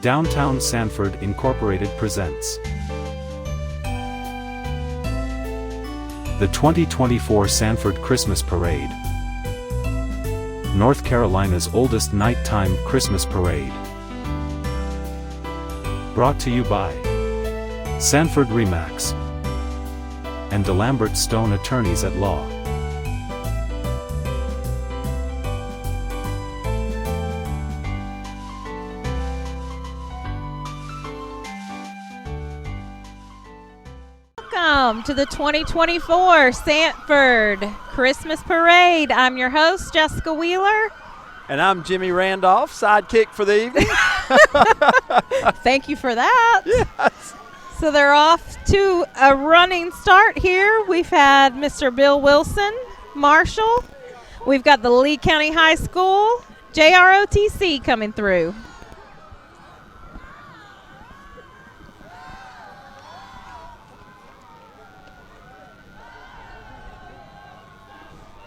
Downtown Sanford Incorporated presents the 2024 Sanford Christmas Parade, North Carolina's oldest nighttime Christmas parade. Brought to you by Sanford Remax and DeLambert Stone Attorneys at Law. Welcome to the 2024 Sanford Christmas Parade. I'm your host, Jessica Wheeler. And I'm Jimmy Randolph, sidekick for the evening. Thank you for that. Yes. So they're off to a running start here. We've had Mr. Bill Wilson, Marshall. We've got the Lee County High School, JROTC coming through.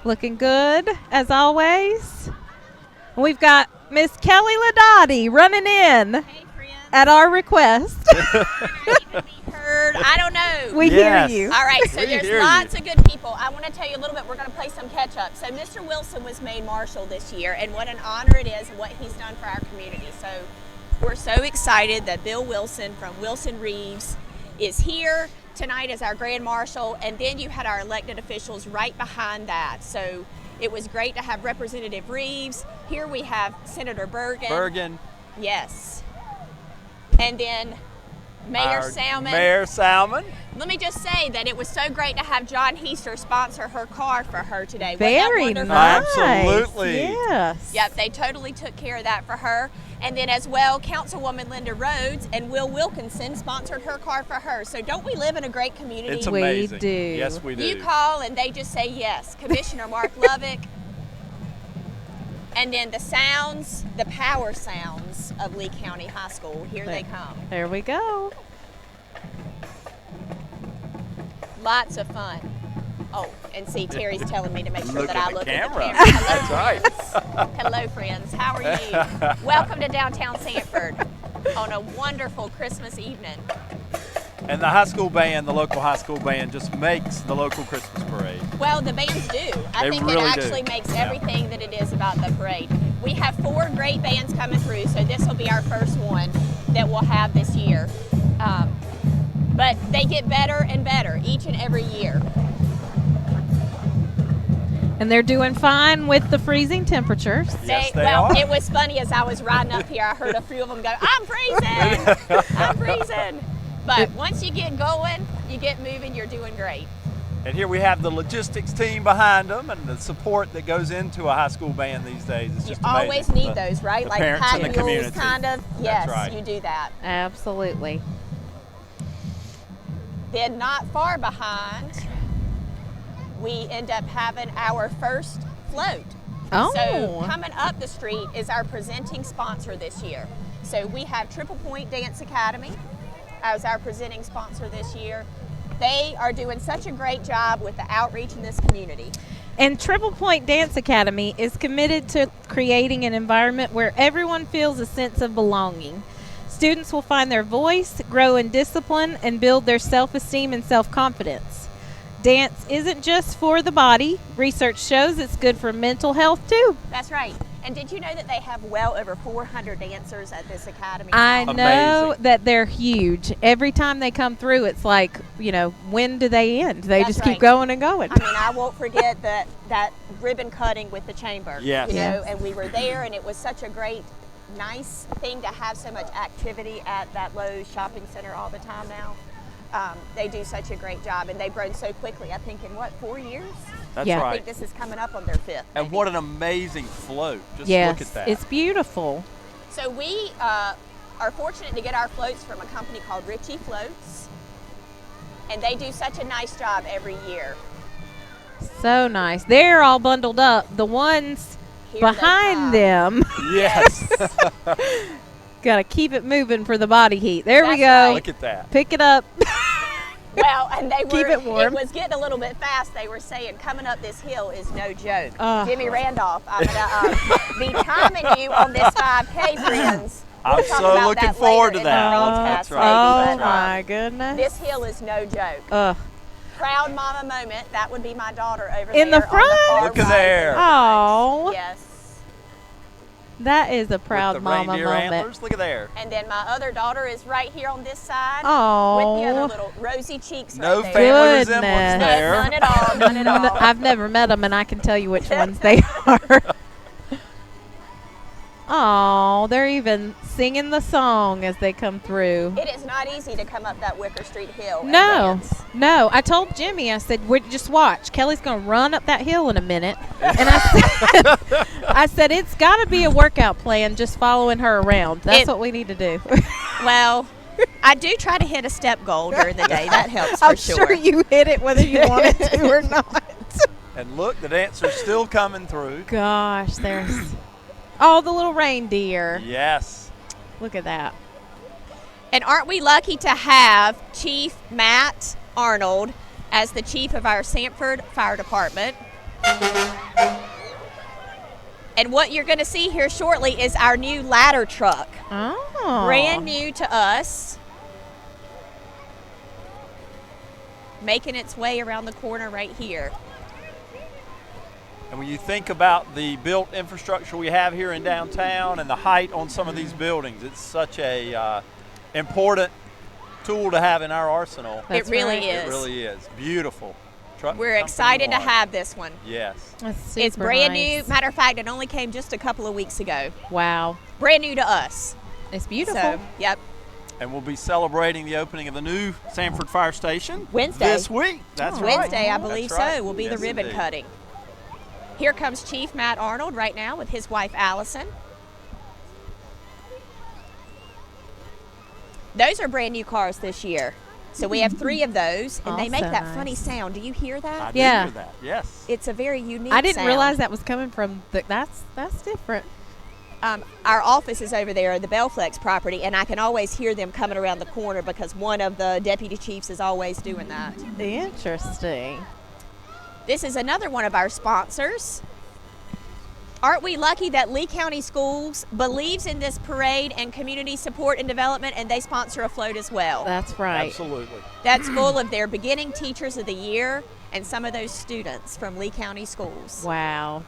Looking good, as always. We've got Miss Kelly Ladati running in at our request. Heard. I don't know. We Yes. hear you. All right, so We there's hear lots you. of good people. I want to tell you a little bit. We're going to play some catch up. So Mr. Wilson was made Marshal this year, and what an honor it is and what he's done for our community. So we're so excited that Bill Wilson from Wilson Reeves is here tonight as our Grand Marshal, and then you had our elected officials right behind that. So it was great to have Representative Reeves. Here we have Senator Bergen. Yes. And then Mayor Our Salmon. Mayor Salmon. Let me just say that it was so great to have John Heaster sponsor her car for her today. Wasn't Very that wonderful? nice. Absolutely. Yes. Yep, they totally took care of that for her. And then as well, Councilwoman Linda Rhodes and Will Wilkinson sponsored her car for her. So don't we live in a great community? It's We amazing. do. Yes, we do. You call and they just say yes. Commissioner Mark Lovick. And then the sounds, the power sounds of Lee County High School. Here they come. There we go. Lots of fun. Oh, and see, Terry's telling me to make sure Look that at I the look camera. at the camera. Hello, That's right. friends. Hello, friends. How are you? Welcome to downtown Sanford on a wonderful Christmas evening. And the high school band, the local high school band, just makes the local Christmas parade. Well, the bands do. I They think really it do. actually makes Yeah. everything that it is about the parade. We have 4 great bands coming through, so this will be our first one that we'll have this year. But they get better and better each and every year. And they're doing fine with the freezing temperatures. Yes, they well, are. it was funny as I was riding up here, I heard a few of them go, I'm freezing, I'm freezing. But once you get going, you get moving, you're doing great. And here we have the logistics team behind them and the support that goes into a high school band these days. It's You just always amazing. need those, right? the Like parents and the patios, community. kind of. That's Yes, right. you do that. Absolutely. Then not far behind, we end up having our first float. Oh. So coming up the street is our presenting sponsor this year. So we have Triple Point Dance Academy as our presenting sponsor this year. They are doing such a great job with the outreach in this community. And Triple Point Dance Academy is committed to creating an environment where everyone feels a sense of belonging. Students will find their voice, grow in discipline, and build their self-esteem and self-confidence. Dance isn't just for the body. Research shows it's good for mental health, too. That's right. And did you know that they have well over 400 dancers at this academy? I now? know Amazing. that they're huge. Every time they come through, it's like, when do they end? They That's just right. keep going and going. I mean, I won't forget that ribbon cutting with the chamber. Yes. Yes. And we were there, and it was such a great, nice thing to have so much activity at that Lowe's shopping center all the time now. They do such a great job, and they've grown so quickly. I think in 4 years? That's Yeah. I right. think this is coming up on their 5th. And maybe. what an amazing float. Just Yes, look at that. it's beautiful. So we are fortunate to get our floats from a company called Ritchie Floats, and they do such a nice job every year. So nice. They're all bundled up. The ones Here they behind come. them, Yes. got to keep it moving for the body heat. There we That's go. right. Look at that. Pick it up. Well, and they were, Keep it warm. was getting a little bit fast. They were saying coming up this hill is no joke. Oh. Jimmy Randolph, I'm going to be timing you on this 5K, friends. I'm We'll talk so about looking that forward later to in that. the broadcast, That's right. Oh maybe, but, my goodness. This hill is no joke. Ugh. Proud mama moment. That would be my daughter over In there the on front? far Look at right. there. Oh, Yes. that is a proud With the mama reindeer moment. antlers. Look at there. And then my other daughter is right here on this side Oh. with the other little rosy cheeks No right there. family Goodness. resemblance there. None at all. None at all. I've never met them, and I can tell you which ones they are. Oh, they're even singing the song as they come through. It is not easy to come up that Wicker Street hill. and No, dance. no. I told Jimmy, I said, just watch. Kelly's going to run up that hill in a minute. And I said, it's got to be a workout plan just following her around. That's what we need to do. Well, I do try to hit a step goal during the day. That helps for I'm sure you hit it whether you wanted to or not. And look, the dancer's still coming through. Gosh, there's all the little reindeer. Yes. Look at that. And aren't we lucky to have Chief Matt Arnold as the chief of our Sanford Fire Department? And what you're going to see here shortly is our new ladder truck. Oh. Brand new to us. Making its way around the corner right here. And when you think about the built infrastructure we have here in downtown and the height on some of these buildings, it's such a important tool to have in our arsenal. That's it really right. is. It really is. Beautiful. We're excited to have this one. Yes. That's It's super brand nice. new. Matter of fact, it only came just a couple of weeks ago. Wow. Brand new to us. It's beautiful. So, yep. And we'll be celebrating the opening of the new Sanford Fire Station Wednesday. this week. That's right. Wednesday, I believe That's right. so, will be Yes, the ribbon indeed. cutting. Here comes Chief Matt Arnold right now with his wife, Allison. Those are brand new cars this year. So we have 3 of those, and they make Also that nice. funny sound. Do you hear I that? did Yeah. hear that. Yes. It's a very unique I didn't sound. realize that was coming from that's different. Our office is over there at the Belflex property, and I can always hear them coming around the corner because one of the deputy chiefs is always doing that. Interesting. This is another one of our sponsors. Aren't we lucky that Lee County Schools believes in this parade and community support and development, and they sponsor a float as well? That's right. Absolutely. That's full of their beginning teachers of the year and some of those students from Lee County Schools. Wow.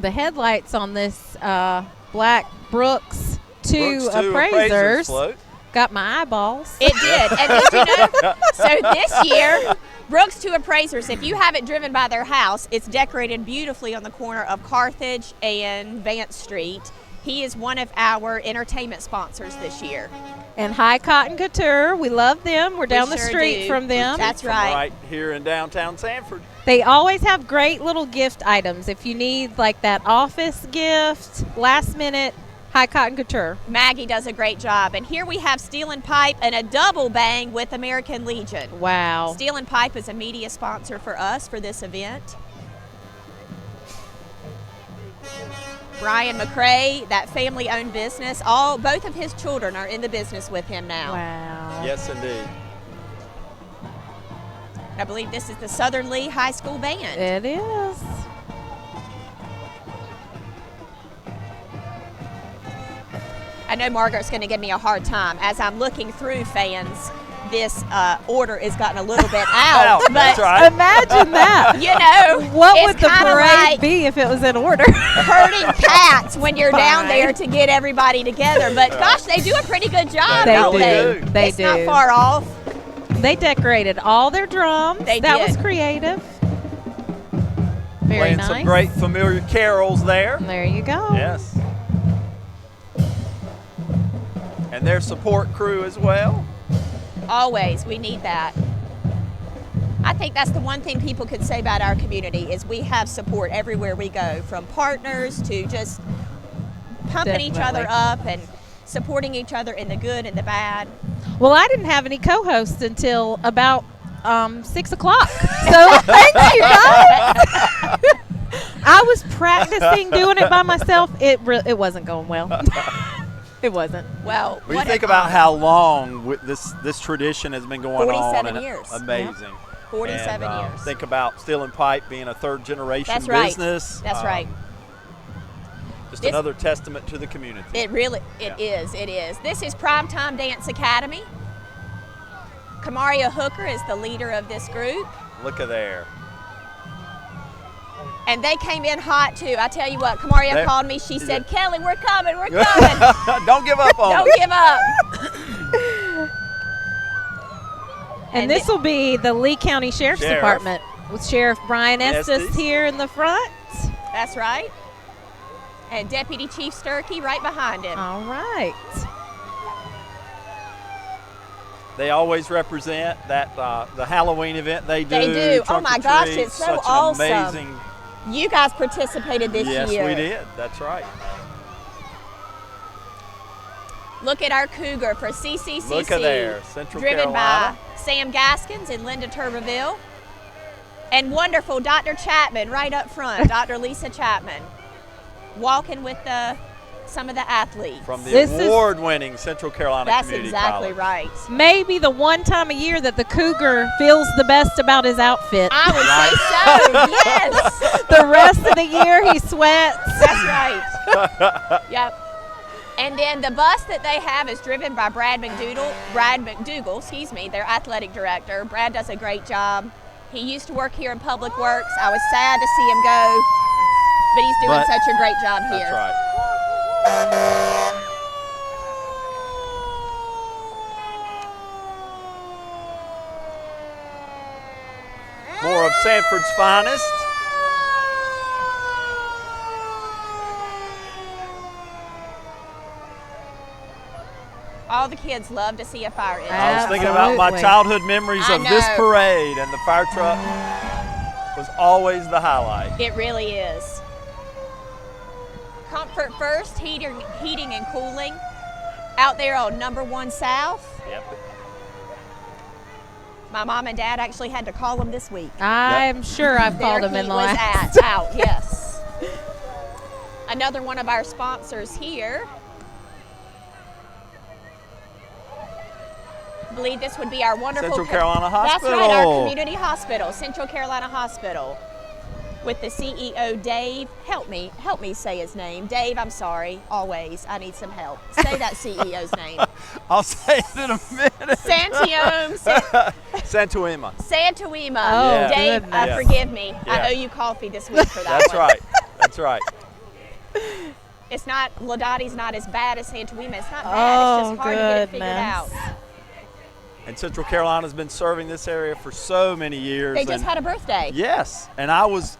The headlights on this Black Brooks 2 Brooks 2 appraisers float. got my eyeballs. It did. And did you know? So this year, Brooks 2 Appraisers, if you haven't driven by their house, it's decorated beautifully on the corner of Carthage and Vance Street. He is one of our entertainment sponsors this year. And High Cotton Couture, we love them. We're down the sure street do. from them. That's From right. Right here in downtown Sanford. They always have great little gift items. If you need like that office gift, last minute, High Cotton Couture. Maggie does a great job. And here we have Steel and Pipe and a double bang with American Legion. Wow. Steel and Pipe is a media sponsor for us for this event. Brian McCrae, that family-owned business, both of his children are in the business with him now. Wow. Yes, indeed. I believe this is the Southern Lee High School Band. It is. I know Margaret's going to give me a hard time as I'm looking through fans. This order has gotten a little bit out, but That's right. Imagine that. you know, What it's would the kinda parade like be if it was in order? herding cats when you're down Fine. there to get everybody together. But gosh, they do a pretty good job, They don't do. they? They it's do. not far off. They decorated all their drums. They that did. was creative. Very Playing nice. some great familiar carols there. There you go. Yes. And their support crew as well. Always, we need that. I think that's the one thing people could say about our community is we have support everywhere we go, from partners to just pumping each other Definitely. up and supporting each other in the good and the bad. Well, I didn't have any co-hosts until about 6 o'clock. So thank you guys. I was practicing doing it by myself. It wasn't going well. It wasn't. Well, When you what think an about honor. how long this tradition has been going on, 47 and years. amazing. 47 And, years. Think about Steel and Pipe being a third generation That's right. business. That's right. Just This- another testament to the community. It really, Yeah. it is. This is Primetime Dance Academy. Kamaria Hooker is the leader of this group. Look at there. And they came in hot too. I tell you what, Kamaria They- called me. She is said, it- Kelly, we're coming, we're coming. Don't give up on Don't us. give up. And this will be the Lee County Sheriff's Sheriff. Department with Sheriff Brian Estes Estes. here in the front. That's right. And Deputy Chief Sturkey right behind him. All right. They always represent that the Halloween event they do. They do. Oh Trunk my or gosh, treat. it's so Such awesome. An amazing. You guys participated this Yes, year. we did. That's right. Look at our cougar for CCCC. Look at there, Central driven Carolina. by Sam Gaskins and Linda Turbeville. And wonderful Dr. Chapman right up front, Dr. Lisa Chapman, walking with some of the athletes. From the This is- award-winning Central Carolina That's Community exactly College. right. Maybe the one time a year that the cougar feels the best about his outfit. I would say so, yes. The rest of the year he sweats. That's right. Yep. And then the bus that they have is driven by Brad McDougal, excuse me, their athletic director. Brad does a great job. He used to work here in Public Works. I was sad to see him go, but he's doing But- such a great job here. That's right. More of Sanford's finest. All the kids love to see a fire engine. I was thinking about my Absolutely. childhood memories I of this know. parade, and the fire truck was always the highlight. It really is. Comfort First, heating and cooling, out there on number 1 South. Yep. My mom and dad actually had to call them this week. I'm sure I've called There him in he the was last. at, out, yes. Another one of our sponsors here. I believe this would be our wonderful Central Carolina Hospital. That's right, our community hospital, Central Carolina Hospital, with the CEO Dave. Help me say his name. Dave, I'm sorry. Always, I need some help. Say that CEO's name. I'll say it in a minute. Santuima. Santuima. Oh, Dave, goodness. forgive me. Yeah. I owe you coffee this week for that That's one. right. That's right. It's not, Ladotti's not as bad as Santuima. It's not bad. Oh, It's just hard to get it figured goodness. out. And Central Carolina's been serving this area for so many years. They just and had a birthday. yes, and I was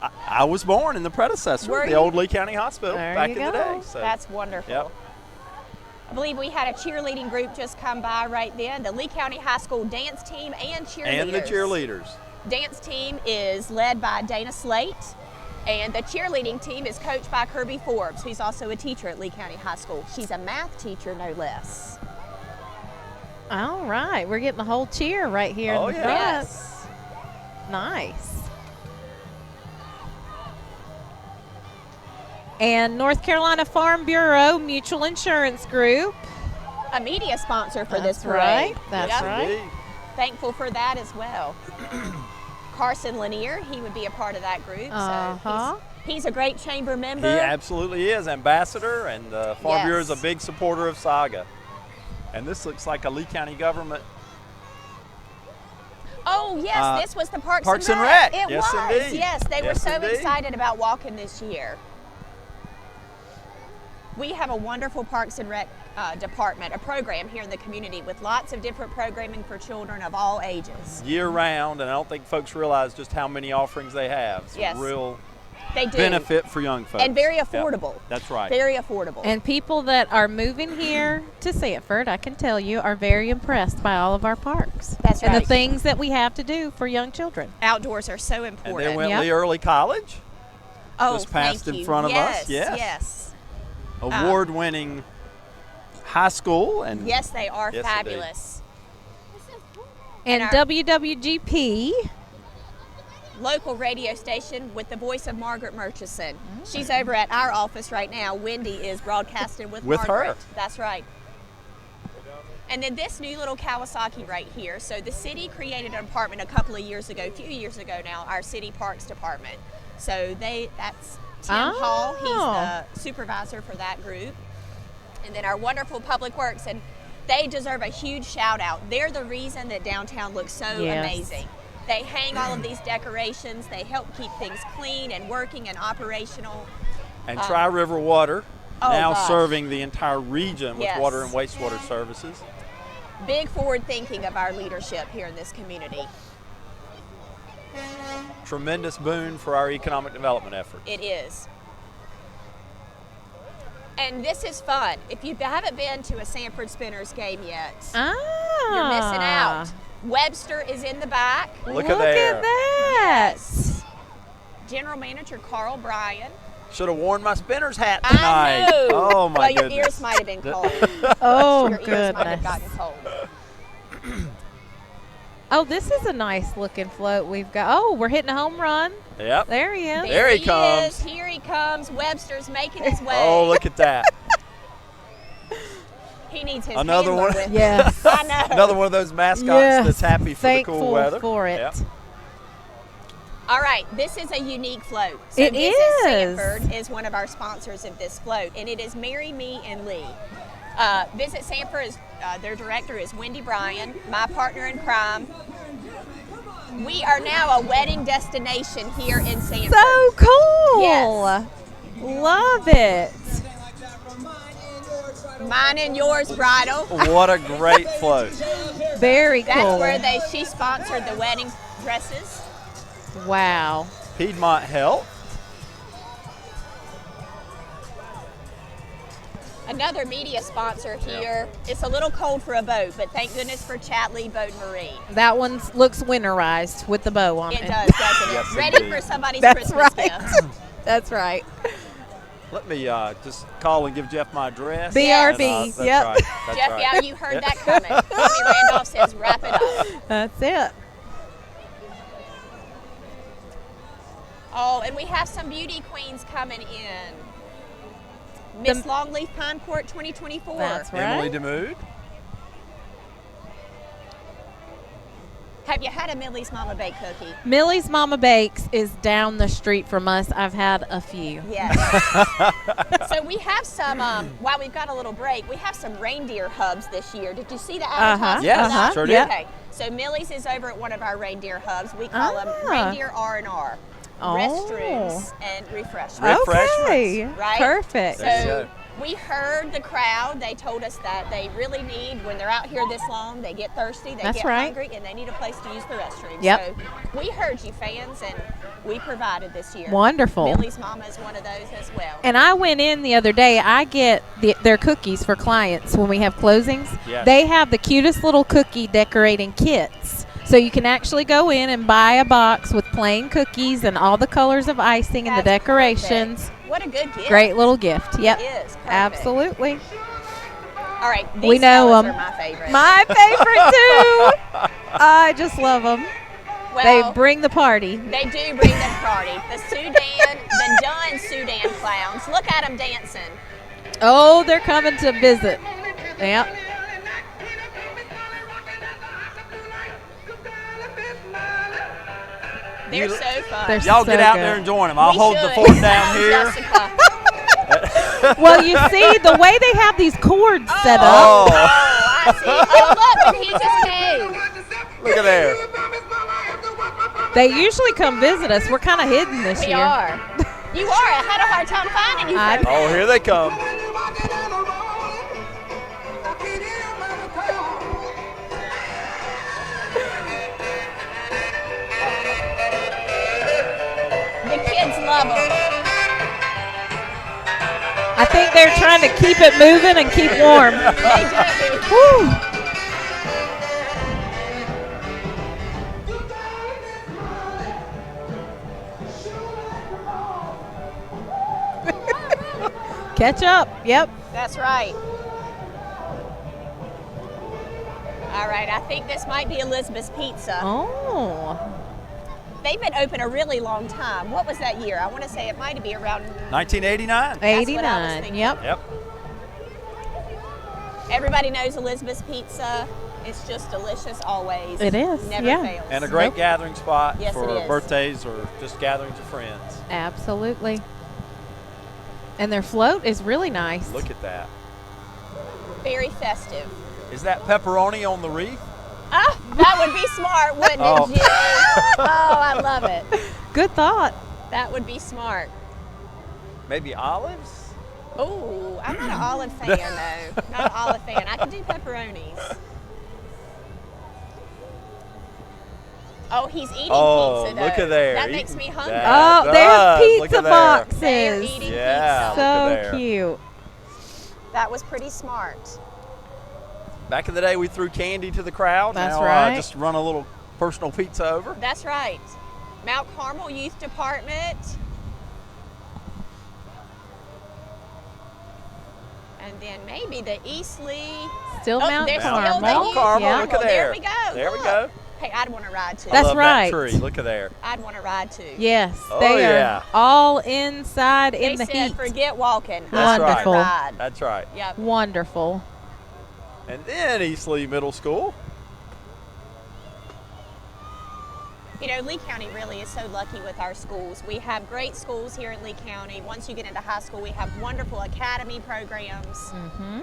born in the predecessor, Were the you? old Lee County Hospital, There back you in the go. day. So That's wonderful. Yep. I believe we had a cheerleading group just come by right then. The Lee County High School dance team and cheerleaders. and the cheerleaders. Dance team is led by Dana Slate, and the cheerleading team is coached by Kirby Forbes, who's also a teacher at Lee County High School. She's a math teacher, no less. All right, we're getting the whole cheer right here Oh, in the yeah. front. Yes. Nice. And North Carolina Farm Bureau Mutual Insurance Group. A media sponsor for That's this parade. right. That's Yep. right. Indeed. Thankful for that as well. Carson Lanier, he would be a part of that group. Uh-huh. So he's a great chamber He member. absolutely is ambassador, and the Farm Bureau is a Yes. big supporter of Saga. And this looks like a Lee County government. Oh yes, this was the Parks and Rec. It Yes, was. indeed. Yes, they were Yes, so indeed. excited about walking this year. We have a wonderful Parks and Rec department, a program here in the community with lots of different programming for children of all ages. Year round, and I don't think folks realize just how many offerings they have. It's Yes. a real They do. benefit for young folks. And very Yep. affordable. That's right. Very affordable. And people that are moving here to Sanford, I can tell you, are very impressed by all of our parks. That's And right. the things that we have to do for young children. Outdoors are so and important. then went Yep. Lee Early College, oh, just passed thank in you. front of yes, us. Yes. Yes. award-winning high school, and Yes, they are Yes, fabulous. And our- WWGP. Local radio station with the voice of Margaret Murchison. She's over at our office right now. Wendy is broadcasting with With her. Margaret. That's right. And then this new little Kawasaki right here. So the city created a department a few years ago now, our city parks department. So that's Tim Hall. He's the supervisor for that group. And then our wonderful Public Works, and they deserve a huge shout out. They're the reason that downtown looks so amazing. They hang all of these decorations. They help keep things clean and working and operational. And Tri-River Water, now gosh. serving the entire region with Yes. water and wastewater services. Big forward thinking of our leadership here in this community. Tremendous boon for our economic development effort. It is. And this is fun. If you haven't been to a Sanford Spinners game yet, you're missing out. Webster is in the back. Look at there. At that. General Manager Carl Bryan. Should have worn my spinner's hat tonight. I know. Oh my well, goodness. your ears might have been cold. Oh, Your ears might have goodness. gotten cold. Oh, this is a nice looking float we've got. Oh, we're hitting a home run. Yep. There he is. There he comes. Is. Here he comes. Webster's making his way. Oh, look at that. He needs his Another handler one. with him. Yes. I know. Another one of those mascots Yes. that's happy for Thankful the cool weather. for it. Yep. All right, this is a unique float. So It Mrs. is. Sanford is one of our sponsors of this float, and it is Marry Me and Lee. Visit Sanford, their director is Wendy Bryan, my partner in crime. We are now a wedding destination here in Sanford. So cool. Yes. Love it. Mine and yours bridal. What a great float. Very That's cool. where she sponsored the wedding dresses. Wow. Piedmont Health. Another media sponsor here. It's a little cold for a boat, but thank goodness for Chatley Boat and Marine. That one looks winterized with the bow on it. It does, doesn't it? Yes, Ready indeed. for somebody's That's Christmas right. gift. That's right. Let me just call and give Jeff my address. BRB, That's yep. right. That's Jeff, right. yeah, you heard that coming. Tommy Randolph says wrap it up. That's it. Oh, and we have some beauty queens coming in. Miss Longleaf Pine Court 2024. That's right. Emily DeMood. Have you had a Millie's Mama Bake cookie? Millie's Mama Bakes is down the street from us. I've had a few. Yes. So we have some, while we've got a little break, we have some reindeer hubs this year. Did you see the advertisement? Yes, for that? sure did. Okay, so Millie's is over at one of our reindeer hubs. We call them Ah. Reindeer R&R. Oh. Restrooms and refreshments. Okay. Right? Perfect. There you So go. we heard the crowd. They told us that they really need, when they're out here this long, they get thirsty, they That's get right. hungry, and they need a place to use the restroom. Yep. So we heard you, fans, and we provided this year. Wonderful. Millie's Mama is one of those as well. And I went in the other day. I get their cookies for clients when we have closings. Yes. They have the cutest little cookie decorating kits. So you can actually go in and buy a box with plain cookies and all the colors of icing and the That's decorations. perfect. What a good gift. Great little gift. Yep. It is. Perfect. Absolutely. All right. These We know fellas 'em. are my favorite. My favorite too. I just love them. well, They bring the party. They do bring the party. The Dunn Sudan clowns. Look at them dancing. Oh, they're coming to visit. Yep. They're so fun. They're Y'all so get out good. there and join them. I'll We hold the should. fort down here. Jessica. Well, you see, the way they have these cords set up. Oh, Oh, I see. Oh, look, and he just came. look at there. They usually come visit us. We're kind of hidden this We year. are. You are. I had a hard time finding you. I- folks. Oh, here they come. The kids love them. I think they're trying to keep it moving and keep warm. They do. Whew. Catch up. Yep. That's right. All right, I think this might be Elizabeth's Pizza. Oh. They've been open a really long time. What was that year? I want to say it might be around 1989. That's what I was 89. thinking. Yep. Yep. Everybody knows Elizabeth's Pizza. It's just delicious always. It is, Never yeah. fails. And a great gathering spot Yes, for it is. birthdays or just gatherings of friends. Absolutely. And their float is really nice. Look at that. Very festive. Is that pepperoni on the wreath? Ah, that would be smart, wouldn't Oh. it, Jimmy? Oh, I love it. Good thought. That would be smart. Maybe olives? Oh, I'm not an olive fan, though. Not an olive fan. I could do pepperonis. Oh, he's eating pizza, though. Look at there. That makes me hungry. That Oh, does. there's Look pizza at there. boxes. They're eating Yeah. pizza. Look at So there. cute. That was pretty smart. Back in the day, we threw candy to the crowd. That's now, right. Just run a little personal pizza over. That's right. Mount Carmel Youth Department. And then maybe the Eastleigh. Still Mount there's Carmel. Still the Mount Youth Carmel. Yeah. Look at there. There we go. There we Look. go. Hey, I'd want to ride too. I That's love right. that tree. Look at there. I'd want to ride too. Yes, Oh, they yeah. are all inside They in the said, heat. forget walking. That's I'm right. gonna ride. That's right. Yep. Wonderful. And then Eastleigh Middle School. You know, Lee County really is so lucky with our schools. We have great schools here in Lee County. Once you get into high school, we have wonderful academy programs. Mm-hmm.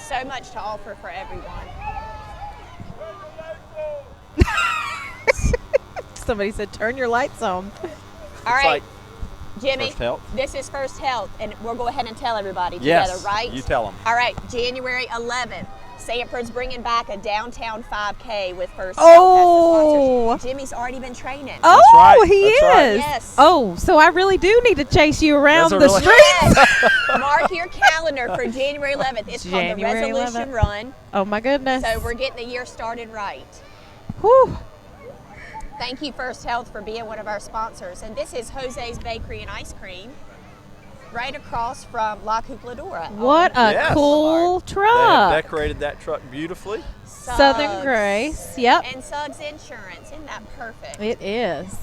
So much to offer for everyone. Somebody said, turn your lights on. All right, like Jimmy, First Health. this is First Health, and we'll go ahead and tell everybody Yes. together, right? You tell them. All right, January 11th, Sanford's bringing back a downtown 5K with First Oh. Health as the sponsor. Jimmy's already been training. Oh, right. he That's is. right. Yes. Oh, so I really do need to chase you around That's the a really- streets. Yes. Mark your calendar for January 11th. It's called the January Resolution 11th. Run. Oh my goodness. So we're getting the year started right. Whew. Thank you, First Health, for being one of our sponsors. And this is Jose's Bakery and Ice Cream, right across from La Cupladora. What a Yes. cool They have truck. decorated that truck beautifully. Southern Suggs. Grace. Yep. And Suggs Insurance. Isn't that perfect? It is.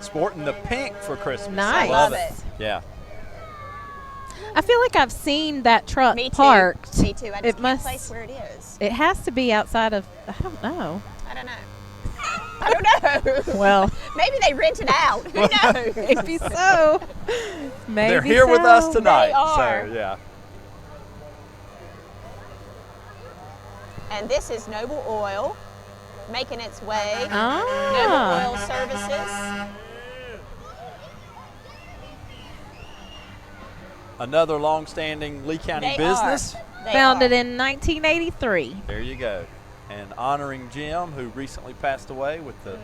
Sporting the pink for Christmas. Nice. I love Love it. it. Yeah. I feel like I've seen that truck Me too. parked. Me too. I just It can't must. place where it is. It has to be outside of. I don't know. I don't know. I don't know. Well, Maybe they rent it out. Who knows? maybe so. Maybe They're here with us so. tonight. They are. So, yeah. And this is Noble Oil making its way. Noble Ah. Oil Services. Another long-standing Lee County They business. are. They Founded are. in 1983. There you go. And honoring Jim, who recently passed away, with the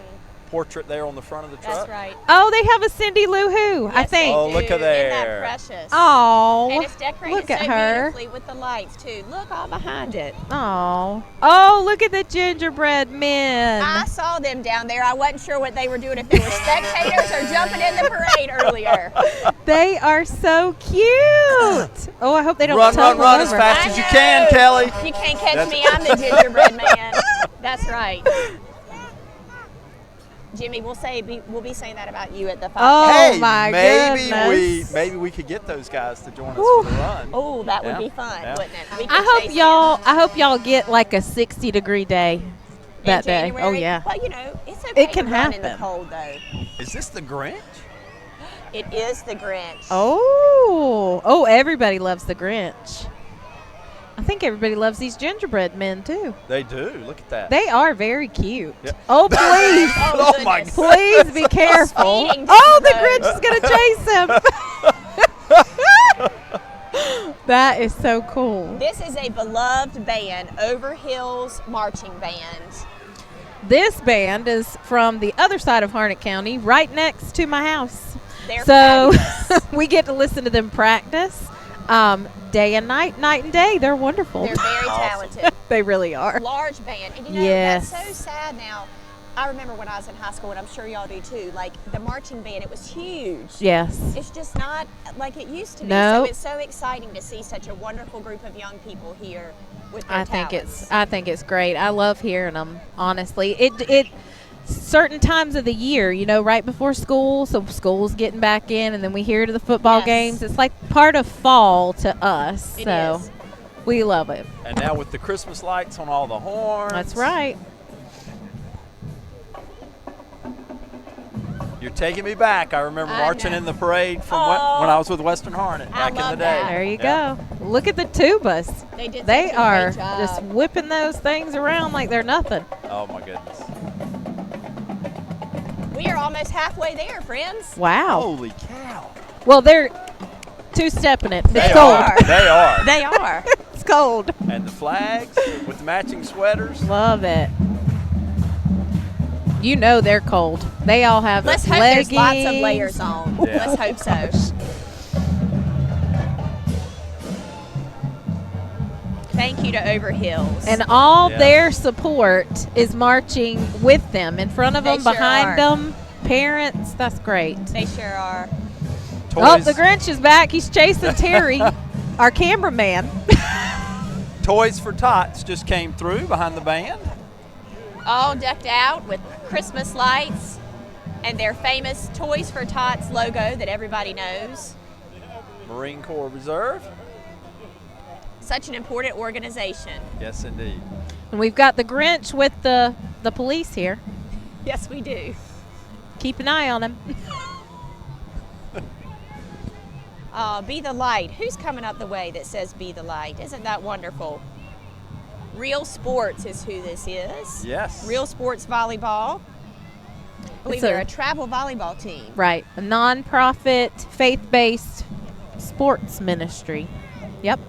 portrait there on the front of the truck. That's right. Oh, they have a Cindy Lou Who, I Yes, think. they Oh, look do. at there. Isn't that precious? Oh, And it's decorated look at so her. beautifully with the lights too. Look all behind it. Oh, look at the gingerbread men. I saw them down there. I wasn't sure what they were doing, if they were spectators or jumping in the parade earlier. They are so cute. Oh, I hope they don't Run, run, tumble run as over. fast I as you know. can, Kelly. You can't catch That's- me. I'm the gingerbread man. That's right. Jimmy, we'll be saying that about you at the 5K. Oh, Hey, my maybe goodness. we could get those guys to join us Whew. for the run. Oh, that would Yeah. be fun, Yeah. wouldn't it? We could chase I hope y'all get like a 60-degree day in that day. January. Oh yeah. Well, you know, it's okay It can to run in the happen. cold though. Is this the Grinch? It is the Grinch. Oh, everybody loves the Grinch. I think everybody loves these gingerbread men too. They do. Look at that. They are very cute. Yep. Oh, please. Oh, my goodness. Please be careful. Speeding Oh, the down Grinch is going to chase him. That is so cool. This is a beloved band, Overhill's Marching Band. This band is from the other side of Harnett County, right next to my house. They're So fabulous. we get to listen to them practice day and night and day. They're wonderful. They're very talented. They really are. Large band. And you know, Yes. that's so sad now. I remember when I was in high school, and I'm sure y'all do too, like the marching band, it was huge. Yes. It's just not like it used to be. No. So it's so exciting to see such a wonderful group of young people here with their I think talents. it's great. I love hearing them. Honestly, it certain times of the year, you know, right before school, so school's getting back in, and then we hear to the football Yes. games. It's like part of fall to us. It so is. We love it. And now with the Christmas lights on all the horns. That's right. You're taking me back. I remember I marching know. in the parade from Oh. when I was with Western Hornet I back in the love day. that. There you Yeah. go. Look at the tubas. They did They such a are great job. just whipping those things around like they're nothing. Oh my goodness. We are almost halfway there, friends. Wow. Holy cow. Well, they're two-stepping it. They It's cold. are. They are. They are. It's cold. And the flags with the matching sweaters. Love it. You know they're cold. They all have Let's hope leggings. there's lots of layers on. Yeah. Let's hope so. Thank you to Overhills. And all Yeah. their support is marching with them, in front of They them, sure behind are. them. Parents, that's great. They sure are. Oh, Toys, the Grinch is back. He's chasing Terry, our cameraman. Toys for Tots just came through behind the band. All decked out with Christmas lights and their famous Toys for Tots logo that everybody knows. Marine Corps Reserve. Such an important organization. Yes, indeed. And we've got the Grinch with the police here. Yes, we do. Keep an eye on him. Be the light. Who's coming up the way that says be the light? Isn't that wonderful? Real Sports is who this is. Yes. Real Sports Volleyball. I believe It's they're a- a travel volleyball team. Right. A non-profit, faith-based sports ministry. Yep.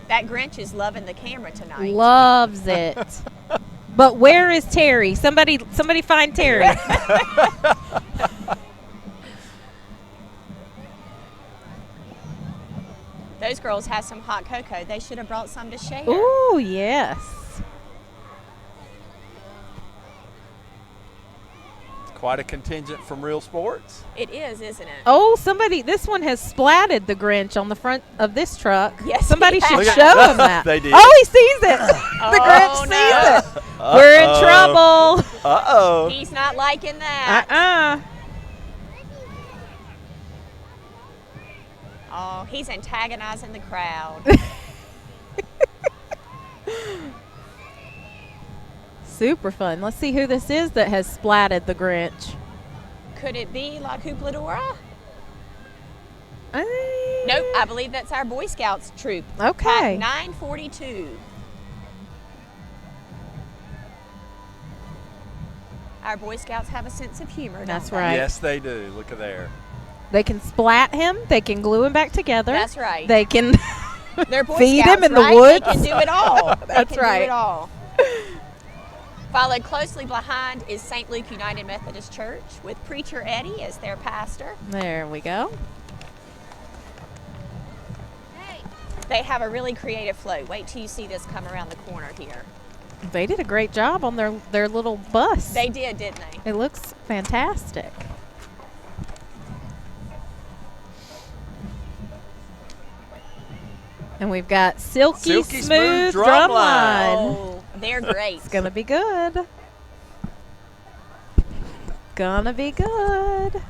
That Grinch is loving the camera tonight. Loves it. But where is Terry? Somebody find Terry. Those girls have some hot cocoa. They should have brought some to share. Ooh, yes. Quite a contingent from Real Sports. It is, isn't it? Oh, this one has splatted the Grinch on the front of this truck. Yes, Somebody he should has. Look show at- him that. They did. Oh, he sees it. The Grinch sees no. it. We're in trouble. Uh-oh. He's not liking that. Oh, he's antagonizing the crowd. Super fun. Let's see who this is that has splatted the Grinch. Could it be La Cupladora? I- Nope, I believe that's our Boy Scouts troop. Okay. Pack 942. Our Boy Scouts have a sense of humor, don't That's they? right. Yes, they do. Look at there. They can splat him. They can glue him back together. That's right. They can They're Boy feed Scouts, him in the right? woods. They can do it all. They That's can right. do it all. Followed closely behind is St. Luke United Methodist Church with Preacher Eddie as their pastor. There we go. They have a really creative float. Wait till you see this come around the corner here. They did a great job on their little bus. They did, didn't they? It looks fantastic. And we've got Silky Smooth Drumline. Oh, they're great. It's gonna be good. Gonna be good.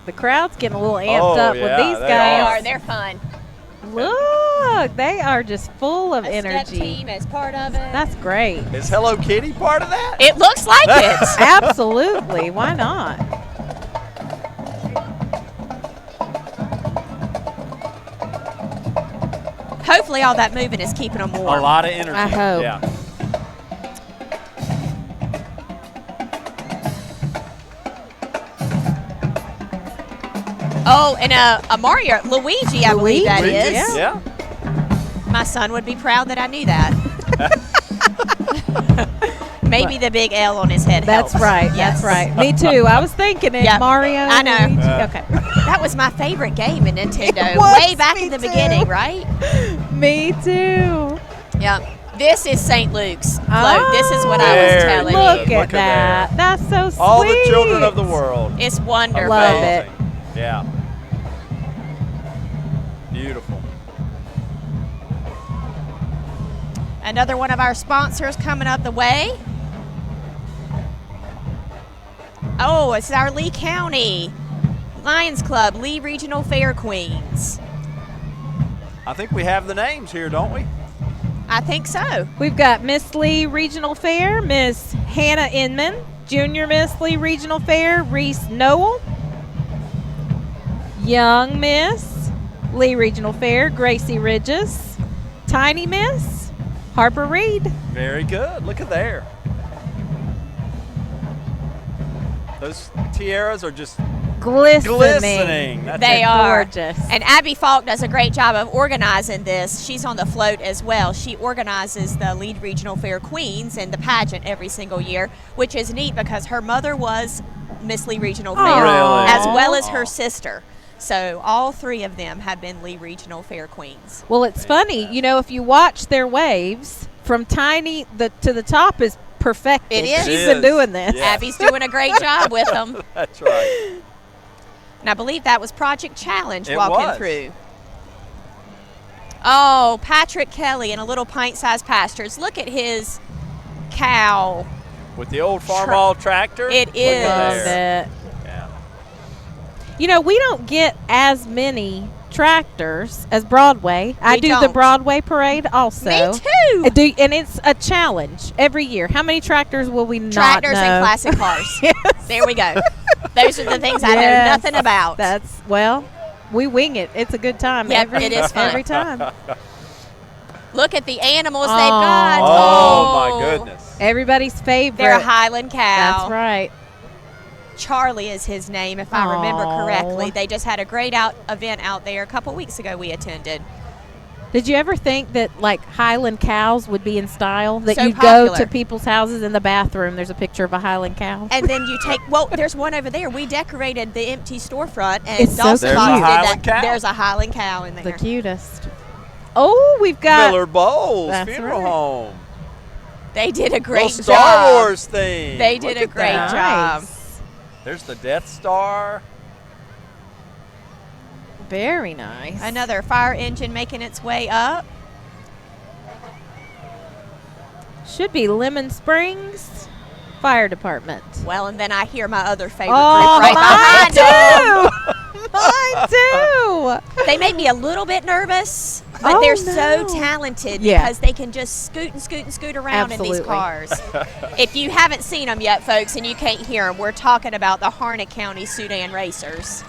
The crowd's getting a little amped Oh, up yeah, with these they They guys. are. They're fun. Look, they are just full of A step energy. team as part of it. That's great. Is Hello Kitty part of that? It looks like it. Absolutely. Why not? Hopefully all that moving is keeping them warm. A lot of energy. I hope. Yeah. Oh, and a Mario, Luigi, I believe that Luigi, is. yeah. Yeah. My son would be proud that I knew that. Maybe the big L on his head That's helps. right. Yes. That's right. Me too. I was thinking it. Yep. Mario. I know. Luigi. Yeah. Okay. That was my favorite game in Nintendo. It was, Way back me in the too. beginning, right? Me too. Yeah. This is St. Luke's float. This is what I was There telling you Look go. you. at that. That's so sweet. All the children of the world. It's wonderful. Love it. Amazing. Yeah. Beautiful. Another one of our sponsors coming up the way. Oh, it's our Lee County Lions Club, Lee Regional Fair Queens. I think we have the names here, don't we? I think so. We've got Miss Lee Regional Fair, Miss Hannah Inman, Junior Miss Lee Regional Fair, Reese Noel, Young Miss Lee Regional Fair, Gracie Ridges, Tiny Miss Harper Reed. Very good. Look at there. Those tiaras are just glistening. That's They it. are. Gorgeous. And Abby Falk does a great job of organizing this. She's on the float as well. She organizes the Lead Regional Fair Queens and the pageant every single year, which is neat because her mother was Miss Lee Regional Fair, Really? as well as Aw. her sister. So all three of them have been Lee Regional Fair Queens. Well, it's funny, you know, if you watch their waves from tiny to the top is perfected. It is. She's It been is. doing this. Yeah. Abby's doing a great job with them. That's right. And I believe that was Project Challenge It walking was. through. Oh, Patrick Kelly in a little pint-sized pastures. Look at his cow. With the old Farmall tractor. It Look is. at Love there. it. Yeah. You know, we don't get as many tractors as Broadway. I We do the don't. Broadway parade also. Me too. And it's a challenge every year. How many tractors will we not Tractors know? and classic cars. Yes. There we go. Those are the things I know Yes. nothing about. That's, well, we wing it. It's a good time. Yep, it is fun. Every time. Look at the animals they've Aw. got. Oh, my goodness. Everybody's favorite. They're a Highland cow. That's right. Charlie is his name, if I remember Aw. correctly. They just had a great event out there a couple weeks ago we attended. Did you ever think that like Highland cows would be in style? That So you go popular. to people's houses in the bathroom, there's a picture of a Highland cow. And then you take, well, there's one over there. We decorated the empty storefront, and It's so Dawson cute. Fox There's did a Highland that. cow. There's a Highland cow in The there. cutest. Oh, we've got Miller Bowles That's Funeral right. Home. They did a great Little job. Star Wars theme. They did Look a at great that. job. Nice. There's the Death Star. Very nice. Another fire engine making its way up. Should be Lemon Springs Fire Department. Well, and then I hear my other favorite Oh, group right behind them. mine too. Mine too. They made me a little bit nervous, but Oh, they're so no. talented Yeah. because they can just scoot and scoot and scoot around in these Absolutely. cars. If you haven't seen them yet, folks, and you can't hear them, we're talking about the Harnett County Sudan Racers.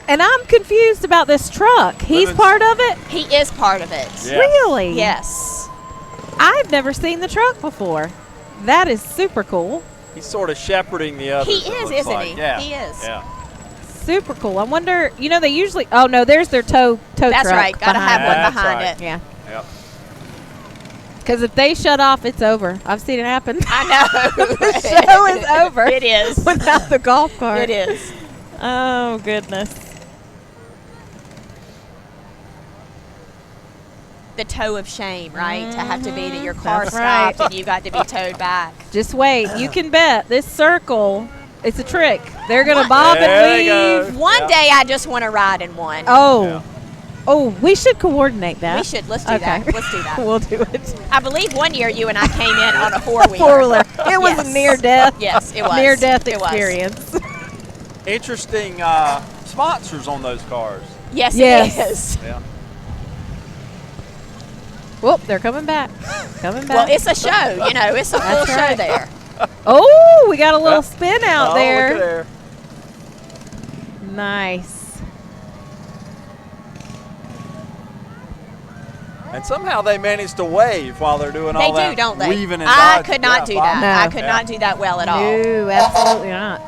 And I'm confused about this truck. He's Lemon- part of it? He is part of it. Yeah. Really? Yes. I've never seen the truck before. That is super cool. He's sort of shepherding the others. He it is, looks isn't like. he? Yeah. He is. Yeah. Super cool. I wonder, you know, they usually, oh no, there's their tow That's truck. right. Got to have one That's behind right. it. Yeah. Yep. Because if they shut off, it's over. I've seen it happen. I know. The show is over. It is. Without the golf cart. It is. Oh, goodness. The tow of shame, right? To have to be that your car That's right. stopped and you got to be towed back. Just wait. You can bet this circle, it's a trick. They're going to What? bob There and they go. weave. One Yeah. day I just want to ride in one. Oh. Yeah. Oh, we should coordinate that. We should. Let's do Okay. that. Let's do that. We'll do it. I believe one year you and I came in on a four-wheeler. Four-wheeler. It was Yes. a near death. Yes, it was. Near death It was. experience. Interesting sponsors on those cars. Yes, Yes. it is. Yeah. Whoop, they're coming back. Coming back. Well, it's a show, you know. It's a full That's show right. there. Oh, we got a little spin out Oh, there. Look at there. Nice. And somehow they manage to wave while they're doing all They that do, don't they? weaving and I dodging. could not Yeah, do Bob. that. No. I could not do that well at all. No, absolutely not.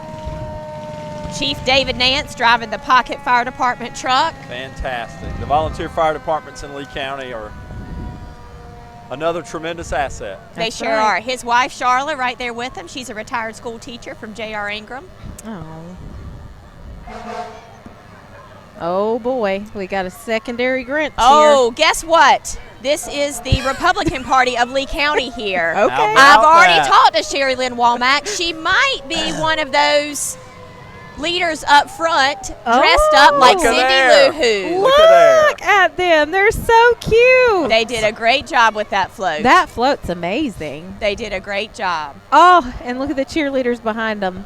Chief David Nance driving the Pocket Fire Department truck. Fantastic. The volunteer fire departments in Lee County are another tremendous asset. They That's sure right. are. His wife, Charlotte, right there with him. She's a retired school teacher from J.R. Ingram. Oh. Oh boy, we got a secondary Grinch Oh, guess what? This is the Republican Party of Lee County here. here. Okay. How I've about already that? talked to Sherry Lynn Walmack. She might be one of those leaders up front dressed up like Look at Cindy there. Lou Who. Look at there. Look at them. They're so cute. They did a great job with that float. That float's amazing. They did a great job. Oh, and look at the cheerleaders behind them.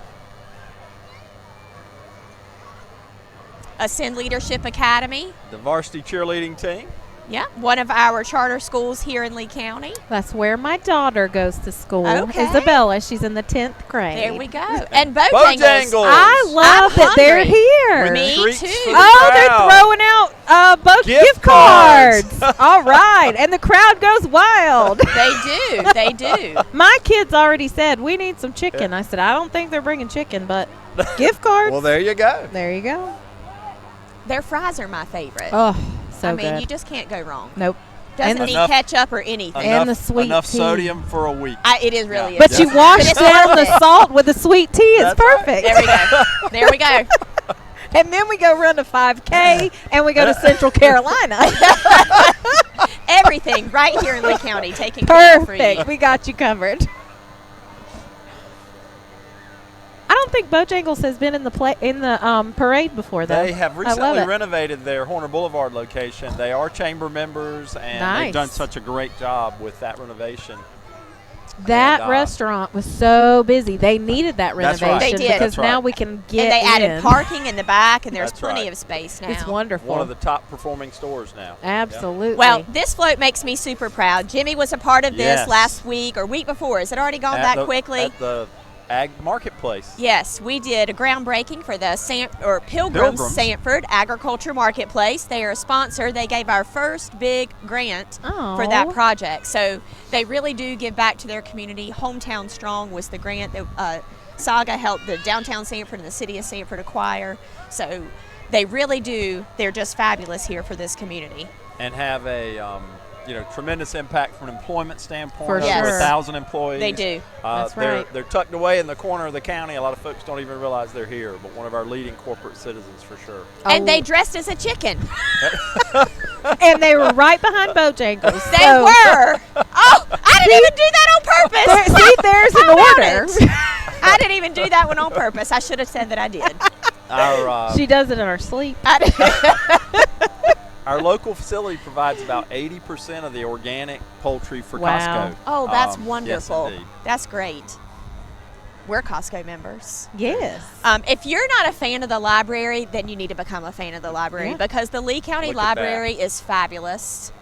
Ascend Leadership Academy. The varsity cheerleading team. Yeah, one of our charter schools here in Lee County. That's where my daughter goes to school. Okay. Isabella, she's in the 10th grade. There we go. And Bojangles. Bojangles. I love I'm that they're hungry. here. Me Treats too. for the Oh, they're crowd. throwing out gift cards. All right. And the crowd goes wild. They do. My kids already said, we need some chicken. I said, I don't think they're bringing chicken, but gift cards. Well, there you go. There you go. Their fries are my favorite. Oh, so I mean, good. you just can't go wrong. Nope. Doesn't And need Enough- ketchup or anything. And the sweet enough tea. sodium for a week. It is really Yeah. is. But you Yes. wash But it's down worth the it. salt with the sweet tea. It's That's right. perfect. There we go. There we go. And then we go run a 5K and we go to Central Carolina. Everything right here in Lee County taken care of for you. Perfect. We got you covered. I don't think Bojangles has been in the parade before, though. They have I love recently it. renovated their Horner Boulevard location. They are chamber members, and Nice. they've done such a great job with that renovation. That And, restaurant was so busy. They needed that That's renovation right. They did. because That's right. now we can get And they added in. parking in the back, and there's That's plenty right. of space now. It's wonderful. One of the top performing stores now. Absolutely. Well, this float makes me super proud. Jimmy was a part of this Yes. last week or week before. Is it already gone At that the- quickly? At the Ag Marketplace. Yes, we did a groundbreaking for the Pilgrims Sanford Agriculture Marketplace. They are a sponsor. They gave our first big grant for that Aw. project. So they really do give back to their community. Hometown Strong was the grant that Saga helped the downtown Sanford and the city of Sanford acquire. So they really do. They're just fabulous here for this community. And have a tremendous impact from an employment standpoint. For Over sure. 1,000 employees. They do. That's they're, right. They're tucked away in the corner of the county. A lot of folks don't even realize they're here, but one of our leading corporate citizens for sure. And Oh. they dressed as a chicken. And they were right behind Bojangles. They so were. Oh, I didn't even do that on purpose. See, there's an How about order. it? I didn't even do that one on purpose. I should have said that I did. Our She does it in her sleep. Our local facility provides about 80% of the organic poultry for Wow. Costco. Oh, that's Yes, wonderful. indeed. That's great. We're Costco members. Yes. If you're not a fan of the library, then you need to become a fan of the library Yeah. because the Lee County Look at that. Library is fabulous.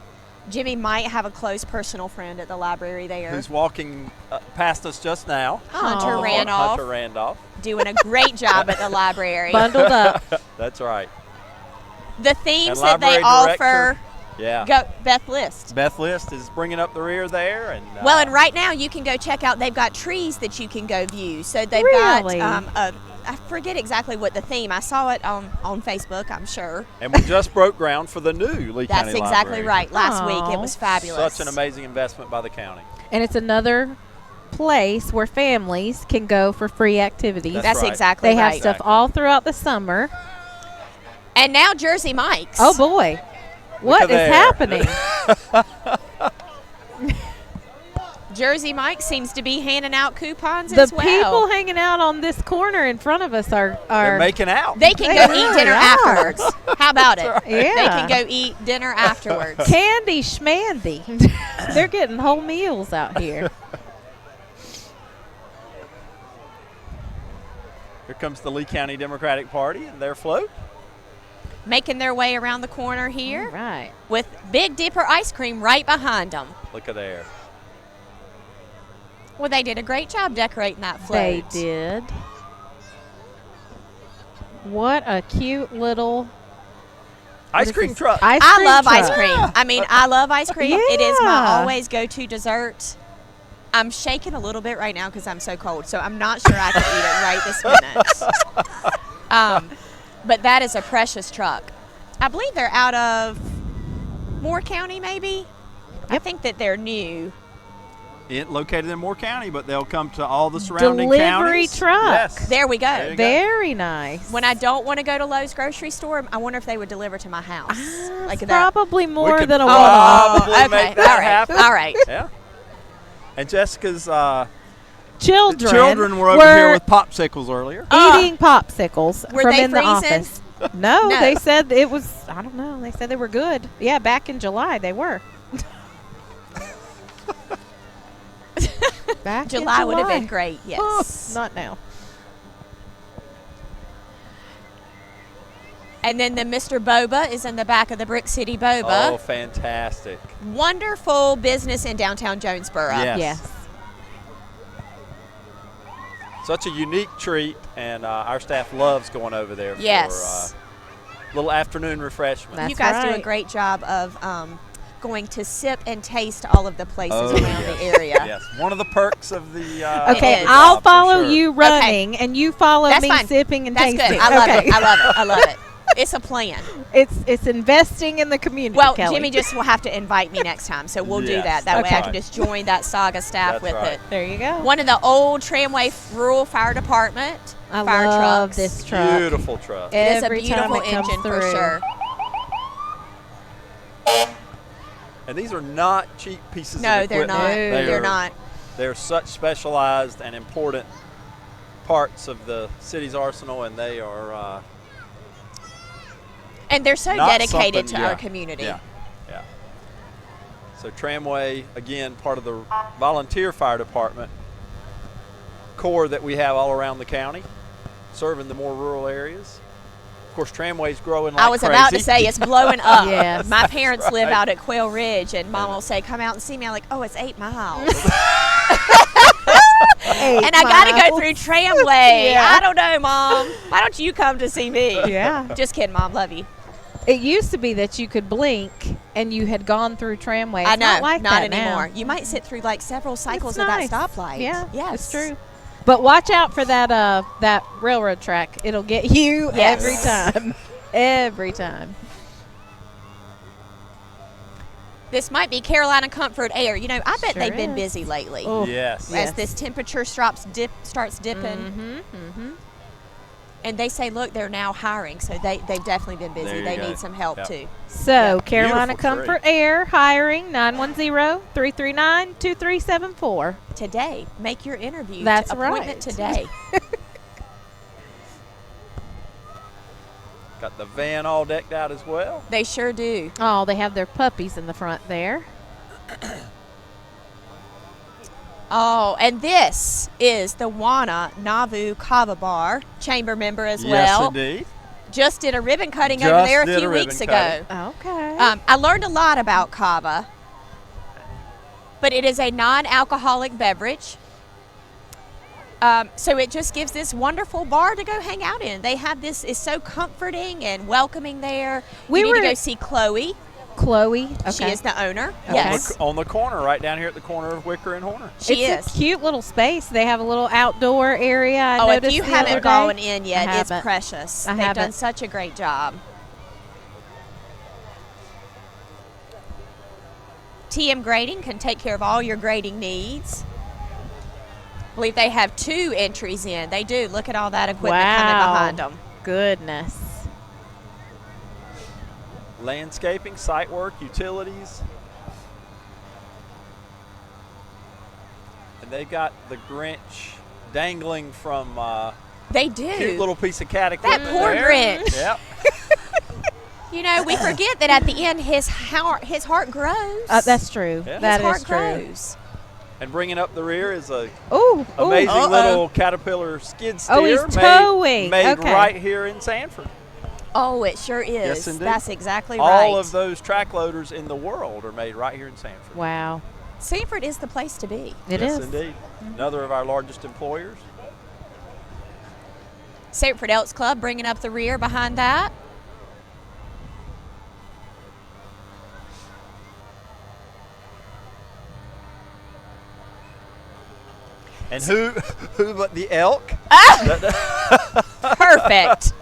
Jimmy might have a close personal friend at the library there. Who's walking past us just now? Hunter Aw. Randolph, Hunter Randolph. doing a great job at the library. Bundled up. That's right. The themes And that they library offer, Yeah. go Beth List. Beth List is bringing up the rear there, and Well, and right now you can go check out. They've got trees that you can go view. So they've Really? got I forget exactly what the theme. I saw it on Facebook. I'm sure. and we just broke ground for the new Lee That's County exactly Library. right. Last week it Aw. was fabulous. Such an amazing investment by the county. And it's another place where families can go for free activities. That's That's right. exactly They have right. stuff all throughout the summer. And now Jersey Mike's. Oh boy. What at is there. happening? Jersey Mike seems to be handing out coupons The as well. people hanging out on this corner in front of us are They're making out. They can They go eat really dinner are. afterwards. How about it? Yeah. They can go eat dinner afterwards. candy schmandy. They're getting whole meals out here. Here comes the Lee County Democratic Party and their float. Making their way around the corner here Right. with Big Dipper ice cream right behind them. Look at there. Well, they did a great job decorating that float. They did. What a cute little Ice what is cream this? truck. Ice I cream love ice truck. cream. I mean, I love ice cream. It is my Yeah. always go-to dessert. I'm shaking a little bit right now because I'm so cold, so I'm not sure I can eat it right this minute. But that is a precious truck. I believe they're out of Moore County, maybe. I think that they're new. Located in Moore County, but they'll come to all the surrounding Delivery counties. truck. Yes. There we go. There you go. Very nice. When I don't want to go to Lowe's grocery store, I wonder if they would deliver to my house. Like that. probably more could than a probably one. make that all right. happen. All right. Yeah. And Jessica's children, The children were over here with popsicles earlier. eating popsicles Were from they in the freezing? office. No, No. they said it was. I don't know. They said they were good. Yeah, back in July they were. Back in July would have July. been great. Yes. Oh, not now. And then the Mr. Boba is in the back of the Brick City Boba. Oh, fantastic. Wonderful business in downtown Jonesboro. Yes. Yes. Such a unique treat, and our staff loves going over there Yes. for little afternoon refreshment. That's You guys do a right. great job of going to sip and taste all of the places around yes. the area. Yes, one of the perks of the Okay, is. I'll for follow sure. you running, and you follow That's me fine. sipping and That's tasting. good. I love Okay. it. I love it. I love it. It's a plan. It's investing in the community. Well, Kelly. Jimmy just will have to invite me next time, so we'll do Yes, that. That way okay. I can just join that saga staff That's with right. it. There you go. One of the old Tramway Rural Fire Department I fire love trucks. this truck. Beautiful truck. It is a Every time beautiful it comes engine for through. sure. And these are not cheap pieces No, of they're equipment. not. No. They're not. They're such specialized and important parts of the city's arsenal, and they are And they're so not dedicated to something- our yeah, community. Yeah, yeah. So Tramway, again, part of the volunteer fire department corps that we have all around the county, serving the more rural areas. Of course, Tramway's growing like I was crazy. about to say it's blowing up. Yes. My parents live right. out at Quail Ridge, and Mom will say, "Come out and see me." I'm like, "Oh, it's 8 miles." And I got to go through Tramway. Yeah. I don't know, Mom. Why don't you come to see me? Yeah. Just kidding, Mom. Love you. It used to be that you could blink and you had gone through Tramway. It's I know. Not like that anymore. now. You might sit through like several cycles It's of nice. that stoplight. Yeah, Yes. it's true. But watch out for that railroad track. It'll get you Yes. every time. Every time. This might be Carolina Comfort Air. You know, I bet Sure they've been is. busy lately. Oh. Yes. Yeah. As this temperature starts dipping. Mm-hmm. And they say, look, they're now hiring, so they've definitely been busy. There you They go. need some help Yep. too. So, Yeah. Carolina Beautiful Comfort Air hiring 910-339-2374. Today, make your interview. That's appointment right. today. Got the van all decked out as well. They sure do. Oh, they have their puppies in the front there. Oh, and this is the Wana Nauvoo Kava Bar, chamber member as Yes, well. indeed. Just did a ribbon cutting over Just there a did few a weeks ribbon ago. Okay. I learned a lot about kava, but it is a non-alcoholic beverage. So it just gives this wonderful bar to go hang out in. They have this, is so comforting and welcoming there. We You need were- to go see Chloe. Chloe. Okay. She is the owner. Okay. Yes, On the corner, right down here at the corner of Wicker and Horner. she it's is. a cute little space. They have a little outdoor area. I Oh, if noticed you the other haven't day. gone in yet, I it's haven't. precious. I They've done haven't. such a great job. TM Grading can take care of all your grading needs. I believe they have 2 entries in. They do. Look at all that equipment coming Wow. behind them. Goodness. Landscaping, site work, utilities. And they've got the Grinch dangling from They do. cute little piece of cat That equipment poor there. Grinch. Yep. You know, we forget that at the end his heart grows. That's true. Yeah. That his is heart true. grows. And bringing up the rear is a Ooh, amazing Uh-oh. little Caterpillar skid steer Oh, he's made, towing. made Okay. right here in Sanford. Oh, it sure is. Yes, indeed. That's exactly right. All of those track loaders in the world are made right here in Sanford. Wow. Sanford is the place to be. It yes, is. indeed. Another of our largest employers. Sanford Elks Club bringing up the rear behind that. And who but the elk? Perfect.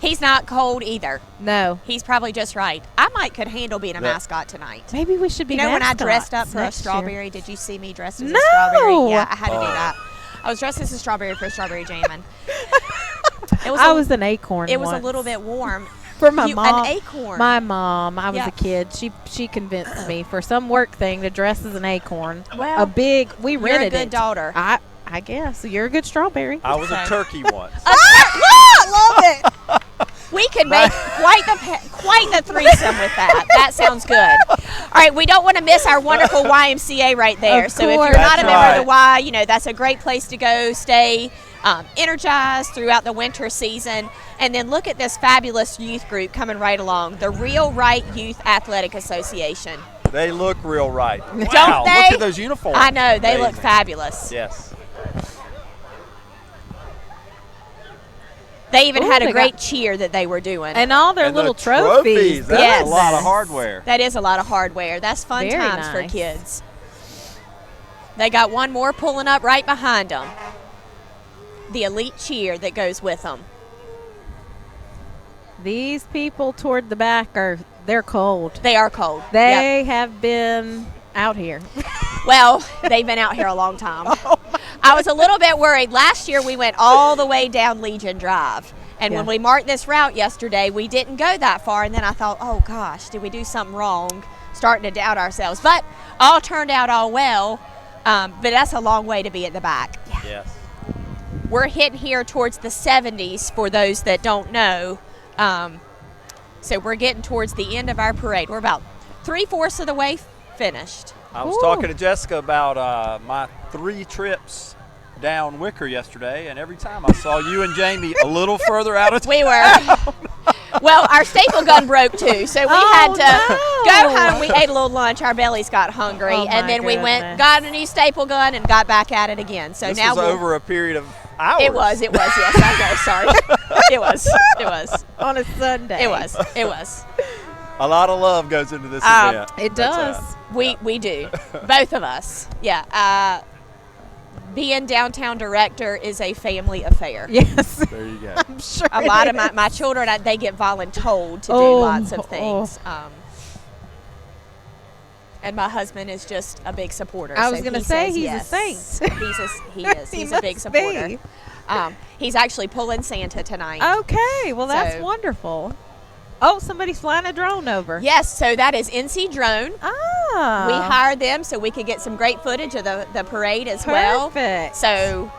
He's not cold either. No. He's probably just right. I might could handle being a Yeah. mascot tonight. Maybe we should be You know when I mascots dressed up for a next year. strawberry? Did you see me dressed as No. a strawberry? Yeah, I had to do Oh. that. I was dressed as a strawberry for a strawberry jamming. I was an acorn. It was a once. little bit warm. for my You- mom. An acorn. My mom. I was Yeah. a kid. She convinced me for some work thing to dress as an acorn. Well, a big. We you're a rented good it. daughter. I guess you're a good strawberry. I was a turkey once. I love it. We could make quite the threesome with that. That sounds good. All right, we don't want to miss our wonderful YMCA right there. Of So if course. you're not a That's member of the right. Y, you know, that's a great place to go, stay energized throughout the winter season. And then look at this fabulous youth group coming right along, the Real Right Youth Athletic Association. They look real right. Wow, Don't they? look at those uniforms. I know, they look Amazing. fabulous. Yes. They even Ooh, had a they great got- cheer that they were doing. And all their And little the trophies. That's Yes. a lot of hardware. That is a lot of hardware. That's fun Very times for nice. kids. They got one more pulling up right behind them. The elite cheer that goes with them. These people toward the back they're cold. They are cold. Yep. They have been out here. Well, they've been out here a long time. Oh, I was a little bit worried. Last year we went all the way down Legion Drive. And when Yeah. we marked this route yesterday, we didn't go that far. And then I thought, oh gosh, did we do something wrong? Starting to doubt ourselves. But all turned out all well. But that's a long way to be at the back. Yes. We're hitting here towards the 70s for those that don't know. So we're getting towards the end of our parade. We're about 3/4 of the way finished. I was Ooh. talking to Jessica about my 3 trips down Wicker yesterday, and every time I saw you and Jamie a little further out of town. We were. Well, our staple gun broke too, so we had to go home. We ate a little lunch. Our bellies got hungry, Oh, and my then we went, goodness. got a new staple gun, and got back at it again. So This now was we'll- over a period of hours. It was. Yes, I know. Sorry. It was. On a Sunday. It was. A lot of love goes into this Um, event. It That's does. We do. Both of us. Yeah. Being downtown director is a family affair. Yes. There you go. I'm sure. A lot of my children, they get voluntold to do Oh, lots of things. And my husband is just a big supporter. I was so gonna he say says he's yes. a saint. He is. He He's a big must supporter. be. He's actually pulling Santa tonight. Okay. Well, that's So- wonderful. Oh, somebody's flying a drone over. Yes, so that is NC Drone. Ah. We hired them so we could get some great footage of the parade as well. Perfect. So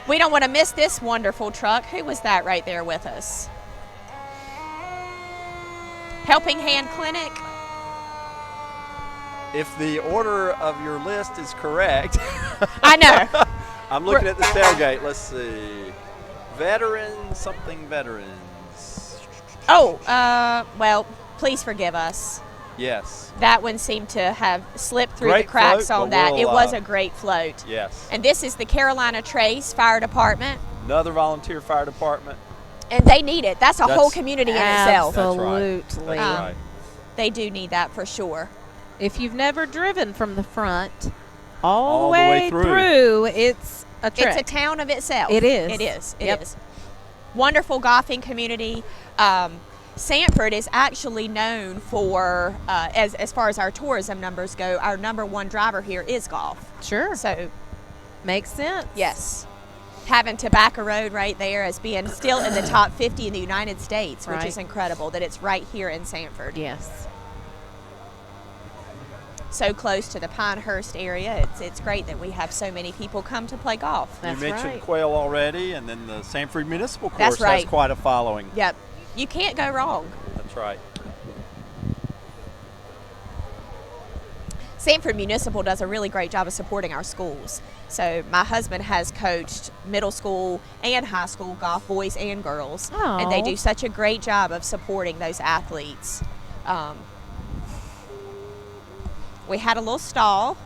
we don't want to miss this wonderful truck. Who was that right there with us? Helping Hand Clinic. If the order of your list is correct, I know. I'm looking at the tailgate. Let's see. Veterans. Oh, well, please forgive us. Yes. That one seemed to have slipped through Great the cracks float, on but that. we'll, It was a great float. Yes. And this is the Carolina Trace Fire Department, Another volunteer fire department. and they need it. That's a That's- whole community in itself. That's right. Absolutely. That's right. They do need that for sure. If you've never driven from the front all All the way through, it's a trek. It's a town of itself. It is. It is. It Yep. is. Wonderful golfing community. Sanford is actually known for, as far as our tourism numbers go, our #1 driver here is golf. Sure. So, Makes sense. yes. Having Tobacco Road right there as being still in the top 50 in the United States, which Right. is incredible that it's right here in Sanford. Yes. So close to the Pinehurst area. It's great that we have so many people come to play golf. That's You mentioned right. Quail already, and then the Sanford Municipal Course That's right. has quite a following. Yep. You can't go wrong. That's right. Sanford Municipal does a really great job of supporting our schools. So my husband has coached middle school and high school golf, boys and girls. And they Aw. do such a great job of supporting those athletes. We had a little stall.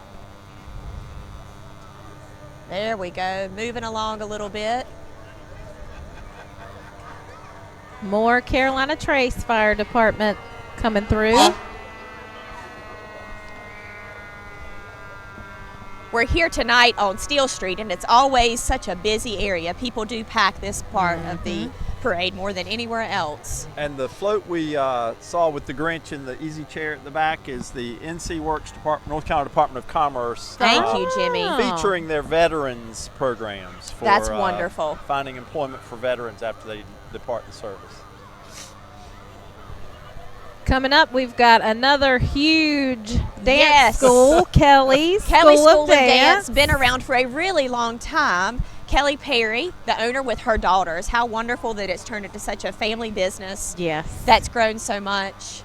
There we go, moving along a little bit. More Carolina Trace Fire Department coming through. We're here tonight on Steel Street, and it's always such a busy area. People do pack this part of the parade more than anywhere else. And the float we saw with the Grinch and the easy chair at the back is the NC Works Department, North Carolina Department of Commerce. Thank you, Jimmy. Featuring their veterans programs for That's wonderful. finding employment for veterans after they depart the service. Coming up, we've got another huge dance Yes. school, Kelly's Kelly School of Dance. been around for a really long time. Kelly Perry, the owner with her daughters. How wonderful that it's turned into such a family business Yes. that's grown so much.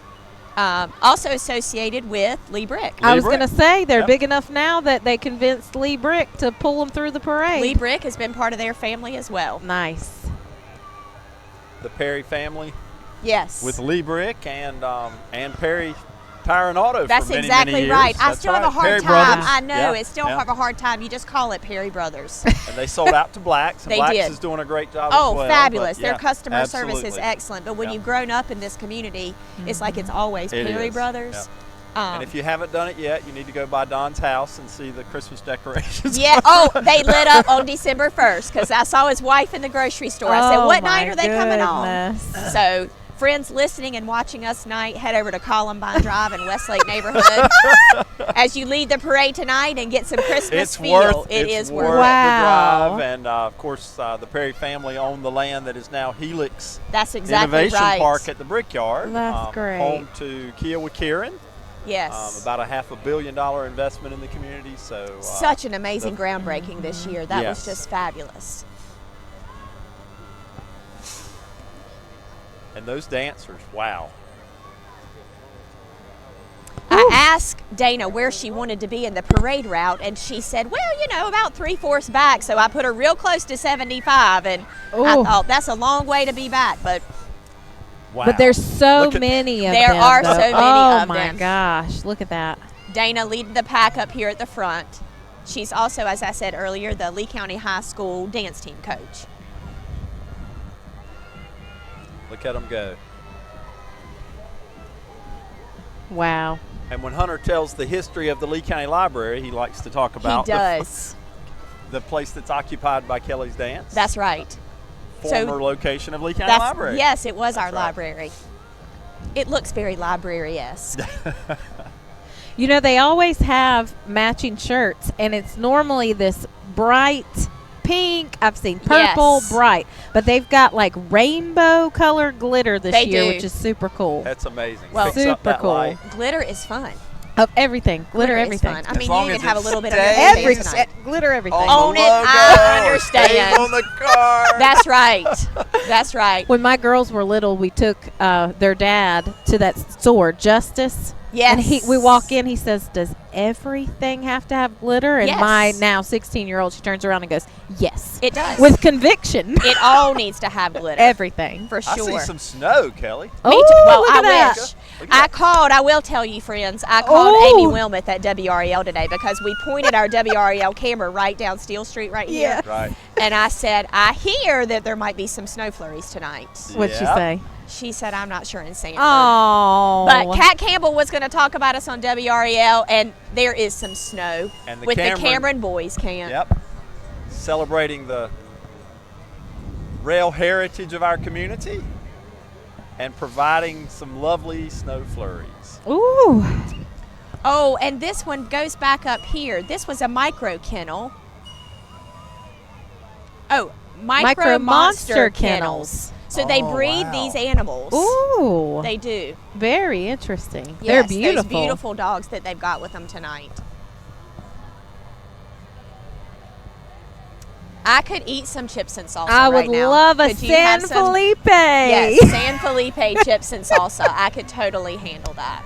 Also associated with Lee Brick. I was Brick. going to say, they're Yep. big enough now that they convinced Lee Brick to pull them through the parade. Lee Brick has been part of their family as well. Nice. The Perry family Yes. with Lee Brick and Perry Tire and Auto That's for many, exactly many years. right. I That's still have a right. hard Perry time. Brothers. I know. Yeah, It's still yeah. have a hard time. You just call it Perry Brothers. And they sold out to Blacks. And They Blacks did. is doing a great job Oh, as well. fabulous. but Their yeah, customer service is absolutely. excellent. But when Yeah. you've grown up in this community, it's like it's always It Perry is. Brothers. And if you haven't done it yet, you need to go by Don's house and see the Christmas decorations. Yeah. Oh, they lit up on December 1st because I saw his wife in the grocery store. I said, "What night are they coming on?" So, friends listening and watching us tonight, head over to Columbine Drive in Westlake neighborhood as you lead the parade tonight and get some Christmas It's feel. worth It's worth worth. Wow. the drive, and of course the Perry family own the land that is now Helix That's exactly Innovation right. Park at the Brickyard. That's great. Home to Kiowa Kieran. Yes. About a $500 million investment in the community. So Such an amazing groundbreaking this year. That was Yes. just fabulous. And those dancers, wow. I asked Dana where she wanted to be in the parade route, and she said, well, you know, about 3/4 back. So I put her real close to 75, and I Ooh. thought that's a long way to be back. But Wow. But there's so Look at- many of There them. are though. so many oh of my them. gosh, look at that. Dana leading the pack up here at the front. She's also, as I said earlier, the Lee County High School dance team coach. Look at them go. Wow. And when Hunter tells the history of the Lee County Library, he likes to talk about He does. the place that's occupied by Kelly's Dance. That's right. former location of Lee County That's, Library. yes, it was our That's right. library. It looks very library-esque. You know, they always have matching shirts, and it's normally this bright pink. I've seen purple, Yes. bright. But they've got like rainbow color glitter this They year, do. which is super cool. That's amazing. Well, Picks up super that cool. light. Glitter is fun. Of everything. Glitter is everything. fun. I As mean, long you as can have a it little bit of stays- everything Every tonight. glitter everything. On Own the it, logo, I or understand. stays on the car. That's right. That's right. When my girls were little, we took their dad to that store, Justice. Yes. And we walk in, he says, does everything have to have glitter? And Yes. my now 16-year-old, she turns around and goes, yes. It does. With conviction. It all needs to have glitter. Everything. For I sure. see some snow, Kelly. Oh, Me too. Well, look I at that. wish. Look at I that. called, I will tell you, friends, I called Oh. Amy Wilmoth at WREL today because we pointed our WREL camera right down Steel Street right here. Yeah. Right. And I said, I hear that there might be some snow flurries tonight. What'd she Yep. say? She said, I'm not sure in Sanford. Oh. But Kat Campbell was going to talk about us on WREL, and there is some snow And the with Cameron- the Cameron Boys Camp. Yep. Celebrating the rail heritage of our community and providing some lovely snow flurries. Ooh. Oh, and this one goes back up here. This was a micro kennel. Oh, micro monster kennels. So they Oh, breed wow. these animals. Ooh. They do. Very interesting. Yes, They're beautiful. Those beautiful dogs that they've got with them tonight. I could eat some chips and salsa I would right now. love a Could you have San some- Felipe. Yes, San Felipe chips and salsa. I could totally handle that.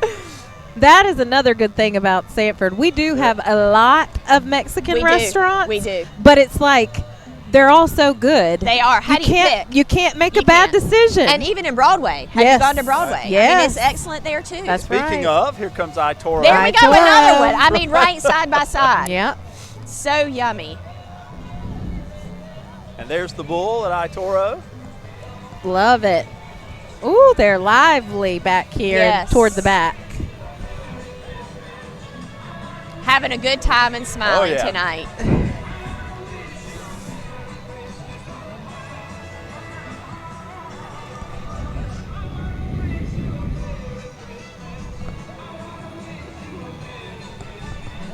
That is another good thing about Sanford. We do have a lot of Mexican We do. restaurants. We do. But it's like they're all so good. They are. How do you can't pick? you can't make You a bad can't. decision. And even in Broadway. Have Yes. you gone to Broadway? I mean, Yes. it's excellent there too. That's Speaking right. of, here comes Itoro. there we go, Toro. another one. I mean, right side by side. Yep. So yummy. And there's the bull at Itoro. Love it. Ooh, they're lively back here Yes. toward the back. Having a good time and smiling Oh, yeah. tonight.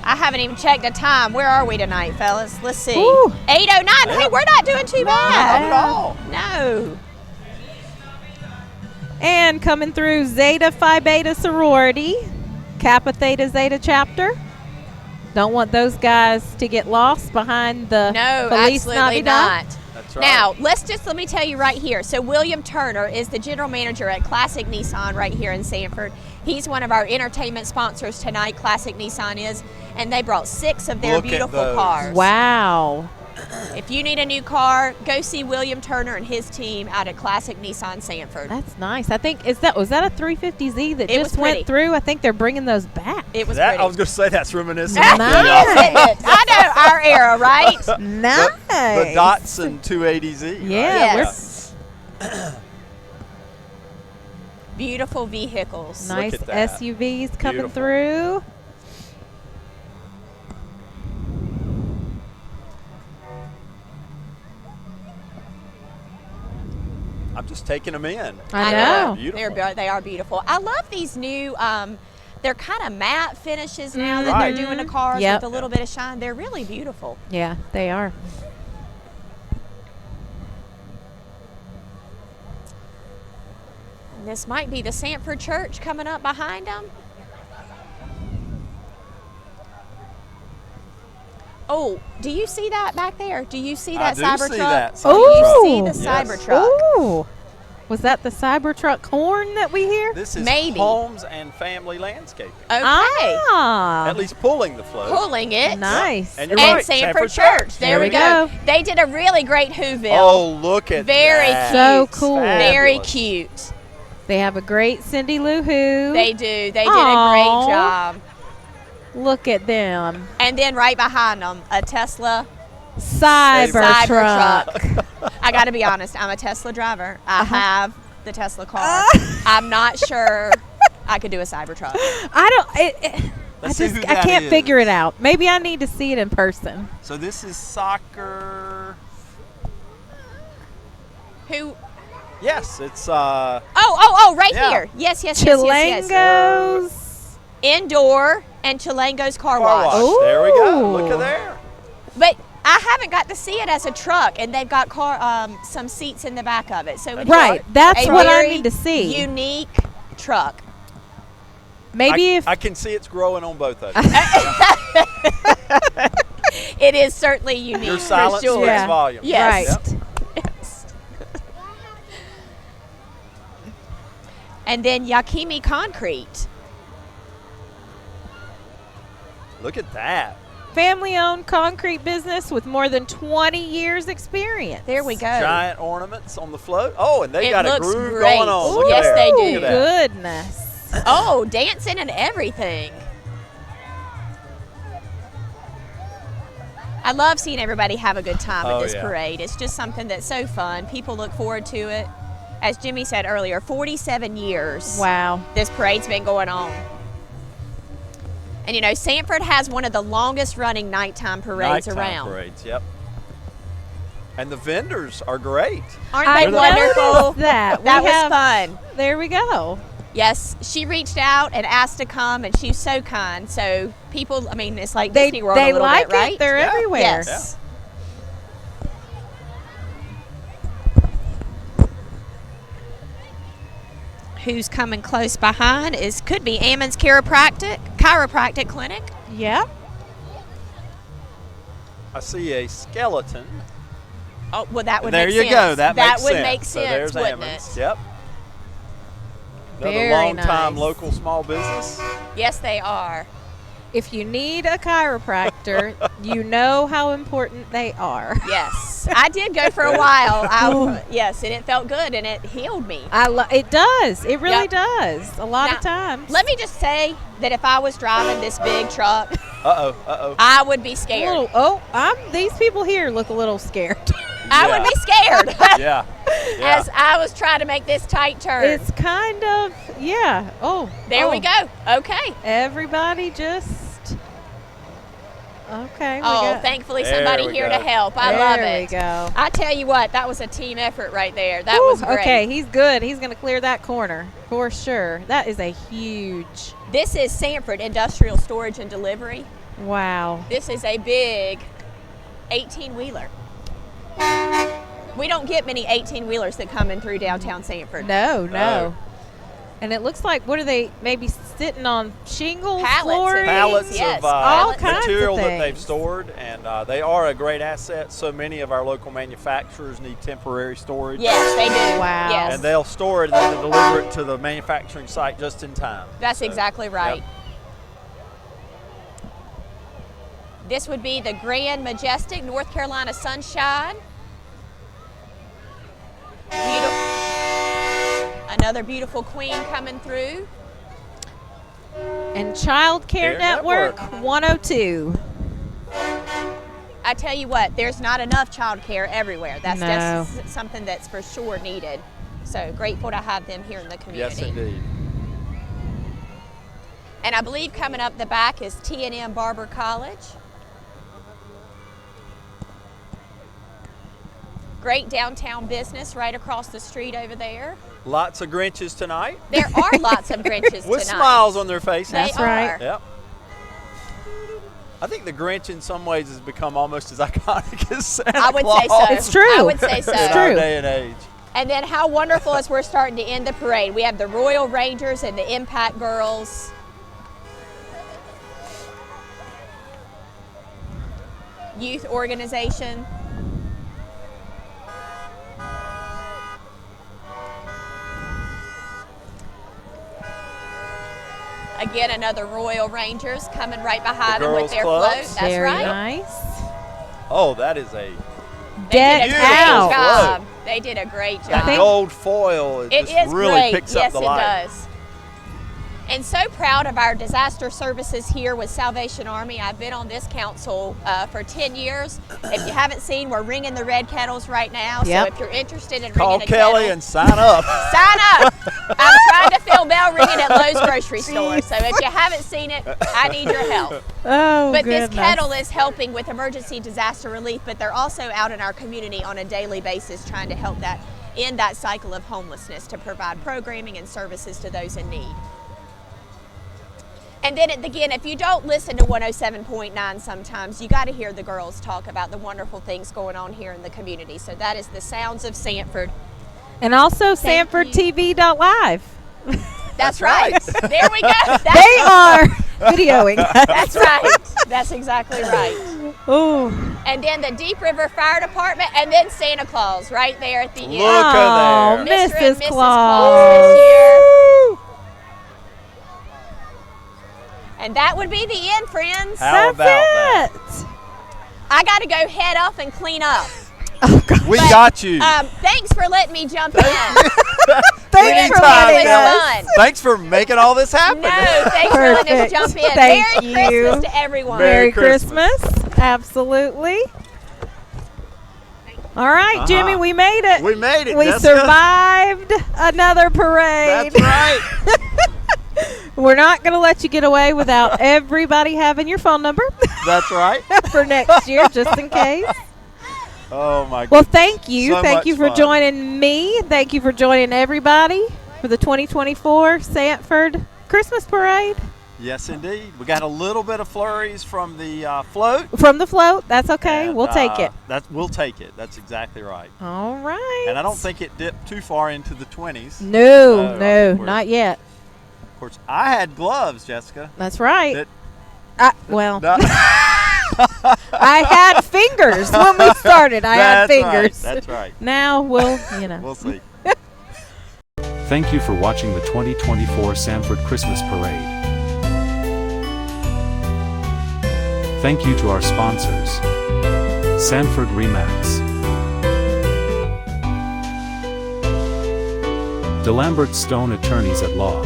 I haven't even checked the time. Where are we tonight, fellas? Let's see. Ooh. 8:09. Hey, we're not doing too Not bad. at all. No. And coming through Zeta Phi Beta sorority, Kappa Theta Zeta chapter. Don't want those guys to get lost behind the No, Feliz absolutely Navidad. not. That's right. Now, let me tell you right here. So William Turner is the general manager at Classic Nissan right here in Sanford. He's one of our entertainment sponsors tonight, Classic Nissan is, and they brought 6 of their Look at beautiful those. cars. Wow. If you need a new car, go see William Turner and his team out at Classic Nissan Sanford. That's nice. I think was that a 350Z that It just was pretty. went through? I think they're bringing those back. It was That, pretty. I was going to say that's reminiscent. Nice. of the, I know, our era, right? Nice. the Datsun 280Z. Yeah, Yes. Beautiful vehicles. Nice at that. SUVs coming Beautiful. through. I'm just taking them in. I know. Beautiful. They are beautiful. I love these new. They're kind of matte finishes now that Right. they're doing the cars Yep. with a little bit of shine. They're really beautiful. Yeah, they are. And this might be the Sanford Church coming up behind them. Oh, do you see that back there? Do you see that I do Cybertruck? see that Do you see Ooh. the Yes. Cybertruck? Ooh. Was that the Cybertruck horn that we hear? This is Maybe. homes and family landscaping. Okay. Ah. At least pulling the float. Pulling it. Nice. And you're And right. Sanford Church. There we go. They did a really great Whoville. Oh, look at Very that. So cute. cool. Very Fabulous. cute. They have a great Cindy Lou Who. They do. They did a Aw. great job. Look at them. And then right behind them, a Tesla Cybertruck. I got to be honest, I'm a Tesla driver. I have the Tesla car. I'm not sure I could do a Cybertruck. I don't. Let's see who I that can't is. figure it out. Maybe I need to see it in person. So this is soccer. Who? Yes, it's Right Yeah. here. Yes. Chilangos. Indoor and Chilango's car car wash. wash. There we go. Look Ooh. at there. But I haven't got to see it as a truck, and they've got some seats in the back of it. So it's Right. a That's what I very need to see. Unique truck. Maybe if I can see it's growing on both of you. It is certainly unique. Your silence for sure. speaks Yeah. volume. Yes. right. Yes. And then Yakimi Concrete. Look at that. Family-owned concrete business with more than 20 years experience. There we go. Giant ornaments on the float. Oh, and they It got a looks groove great. going on. Ooh, Look at yes, there. they Look do. at that. Goodness. Oh, dancing and everything. I love seeing everybody have a good time Oh, at this yeah. parade. It's just something that's so fun. People look forward to it. As Jimmy said earlier, 47 years Wow. this parade's been going on. And you know, Sanford has one of the longest running nighttime parades Nighttime around. parades, yep. And the vendors are great. Aren't I they wonderful? noticed that. That We was have- fun. There we go. Yes, she reached out and asked to come, and she's so kind. So people, I mean, it's like They Disney World a little like bit, right? it. They're Yeah. everywhere. Yes. Who's coming close behind could be Ammon's Chiropractic Clinic. Yep. I see a skeleton. Oh, well, that would There make you sense. go. That makes would sense. make So sense, there's wouldn't Ammons. it? Yep. Another Very long-time nice. local small business. Yes, they are. If you need a chiropractor, you know how important they are. Yes, I did go for a while. Yes, and it felt good, and it healed me. It does. It really Yep. does. A lot of Now, times. Let me just say that if I was driving this big truck, Uh-oh. I would be A scared. little, these people here look a little scared. I Yeah. would be scared Yeah. as I was trying to make this tight turn. It's kind of, yeah. There we go. Okay. Everybody just, okay. Thankfully There somebody we here go. to help. I love There it. we go. I tell you what, that was a team effort right there. That was great. Okay, he's good. He's going to clear that corner for sure. That is a huge, This is Sanford Industrial Storage and Delivery. wow. This is a big 18-wheeler. We don't get many 18-wheelers that come in through downtown Sanford. No. And it looks like, what are they, maybe sitting on shingles, Pallets of flooring? Pallets Yes, of all kinds of material that they've things. stored, and they are a great asset. So many of our local manufacturers need temporary storage. Yes, they do. Wow. Yes. And they'll store it and then deliver it to the manufacturing site just in time. That's So, exactly right. yep. This would be the Grand Majestic North Carolina Sunshine. Another beautiful queen coming through. And Child Care Care Network Network. 102. I tell you what, there's not enough child care everywhere. That's No. just something that's for sure needed. So grateful to have them here in the community. Yes, indeed. And I believe coming up the back is T&M Barber College. Great downtown business right across the street over there. Lots of Grinches tonight. There are lots of Grinches With tonight. smiles on their faces. They That's right. are. Yep. I think the Grinch in some ways has become almost as iconic as Santa I would Claus say so. It's true. I would say so. in It's our true. day and age. And then how wonderful as we're starting to end the parade. We have the Royal Rangers and the Impact Girls. Youth organization. Again, another Royal Rangers coming right behind them with girls' their clubs. float. That's Very right. nice. Oh, that is a They Deck did a Beautiful great out. job. They did a great job. that gold foil. It, It just is really great. picks Yes, up the it light. does. And so proud of our disaster services here with Salvation Army. I've been on this council for 10 years. If you haven't seen, we're ringing the red kettles right now. Yep. So if you're interested in Call ringing a Kelly kettle, and sign up. sign up. I'm trying to fill bell ringing at Lowe's grocery store. So if you haven't seen it, I need your help. Oh, But goodness. this kettle is helping with emergency disaster relief, but they're also out in our community on a daily basis trying to help that end that cycle of homelessness, to provide programming and services to those in need. And then again, if you don't listen to 107.9 sometimes, you got to hear the girls talk about the wonderful things going on here in the community. So that is the sounds of Sanford. And also Thank you. SanfordTV.live. That's right. There we go. They are videoing. That's right. That's exactly right. Oh, And then the Deep River Fire Department, and then Santa Claus right there at the end. Look at oh, there. Mr. and Mrs. Mrs. Claus. this year. And that would be the end, friends. How about that? It. I got to go head off and clean up. Oh, God. We But, got you. Thanks for letting me jump in. Thanks for Anytime, letting guys. us. fun. Thanks for making all this happen. No, thanks for letting us Perfect. jump in. Thank Merry you. Christmas to everyone. Merry Merry Christmas. Christmas. Absolutely. All right, Uh-huh. Jimmy, we made it. We made it, We Jessica. survived another parade. That's right. We're not going to let you get away without everybody having your phone number That's right. for next year, just in case. Oh my Well, goodness. thank you. So Thank much you for fun. joining me. Thank you for joining everybody for the 2024 Sanford Christmas Parade. Yes, indeed. We got a little bit of flurries from the float. From the float, that's okay. and, We'll take it. We'll take it. That's exactly right. All right. And I don't think it dipped too far into the 20s. No, I no, think we're- not yet. Of course, I had gloves, Jessica. That's right. That- Well, No. I had fingers when we started. I had That's right. fingers. That's right. Now we'll, We'll see. Thank you for watching the 2024 Sanford Christmas Parade. Thank you to our sponsors, Sanford Remax, DeLambert Stone Attorneys at Law,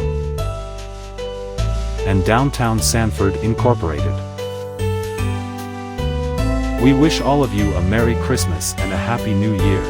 and Downtown Sanford Incorporated. We wish all of you a Merry Christmas and a Happy New Year.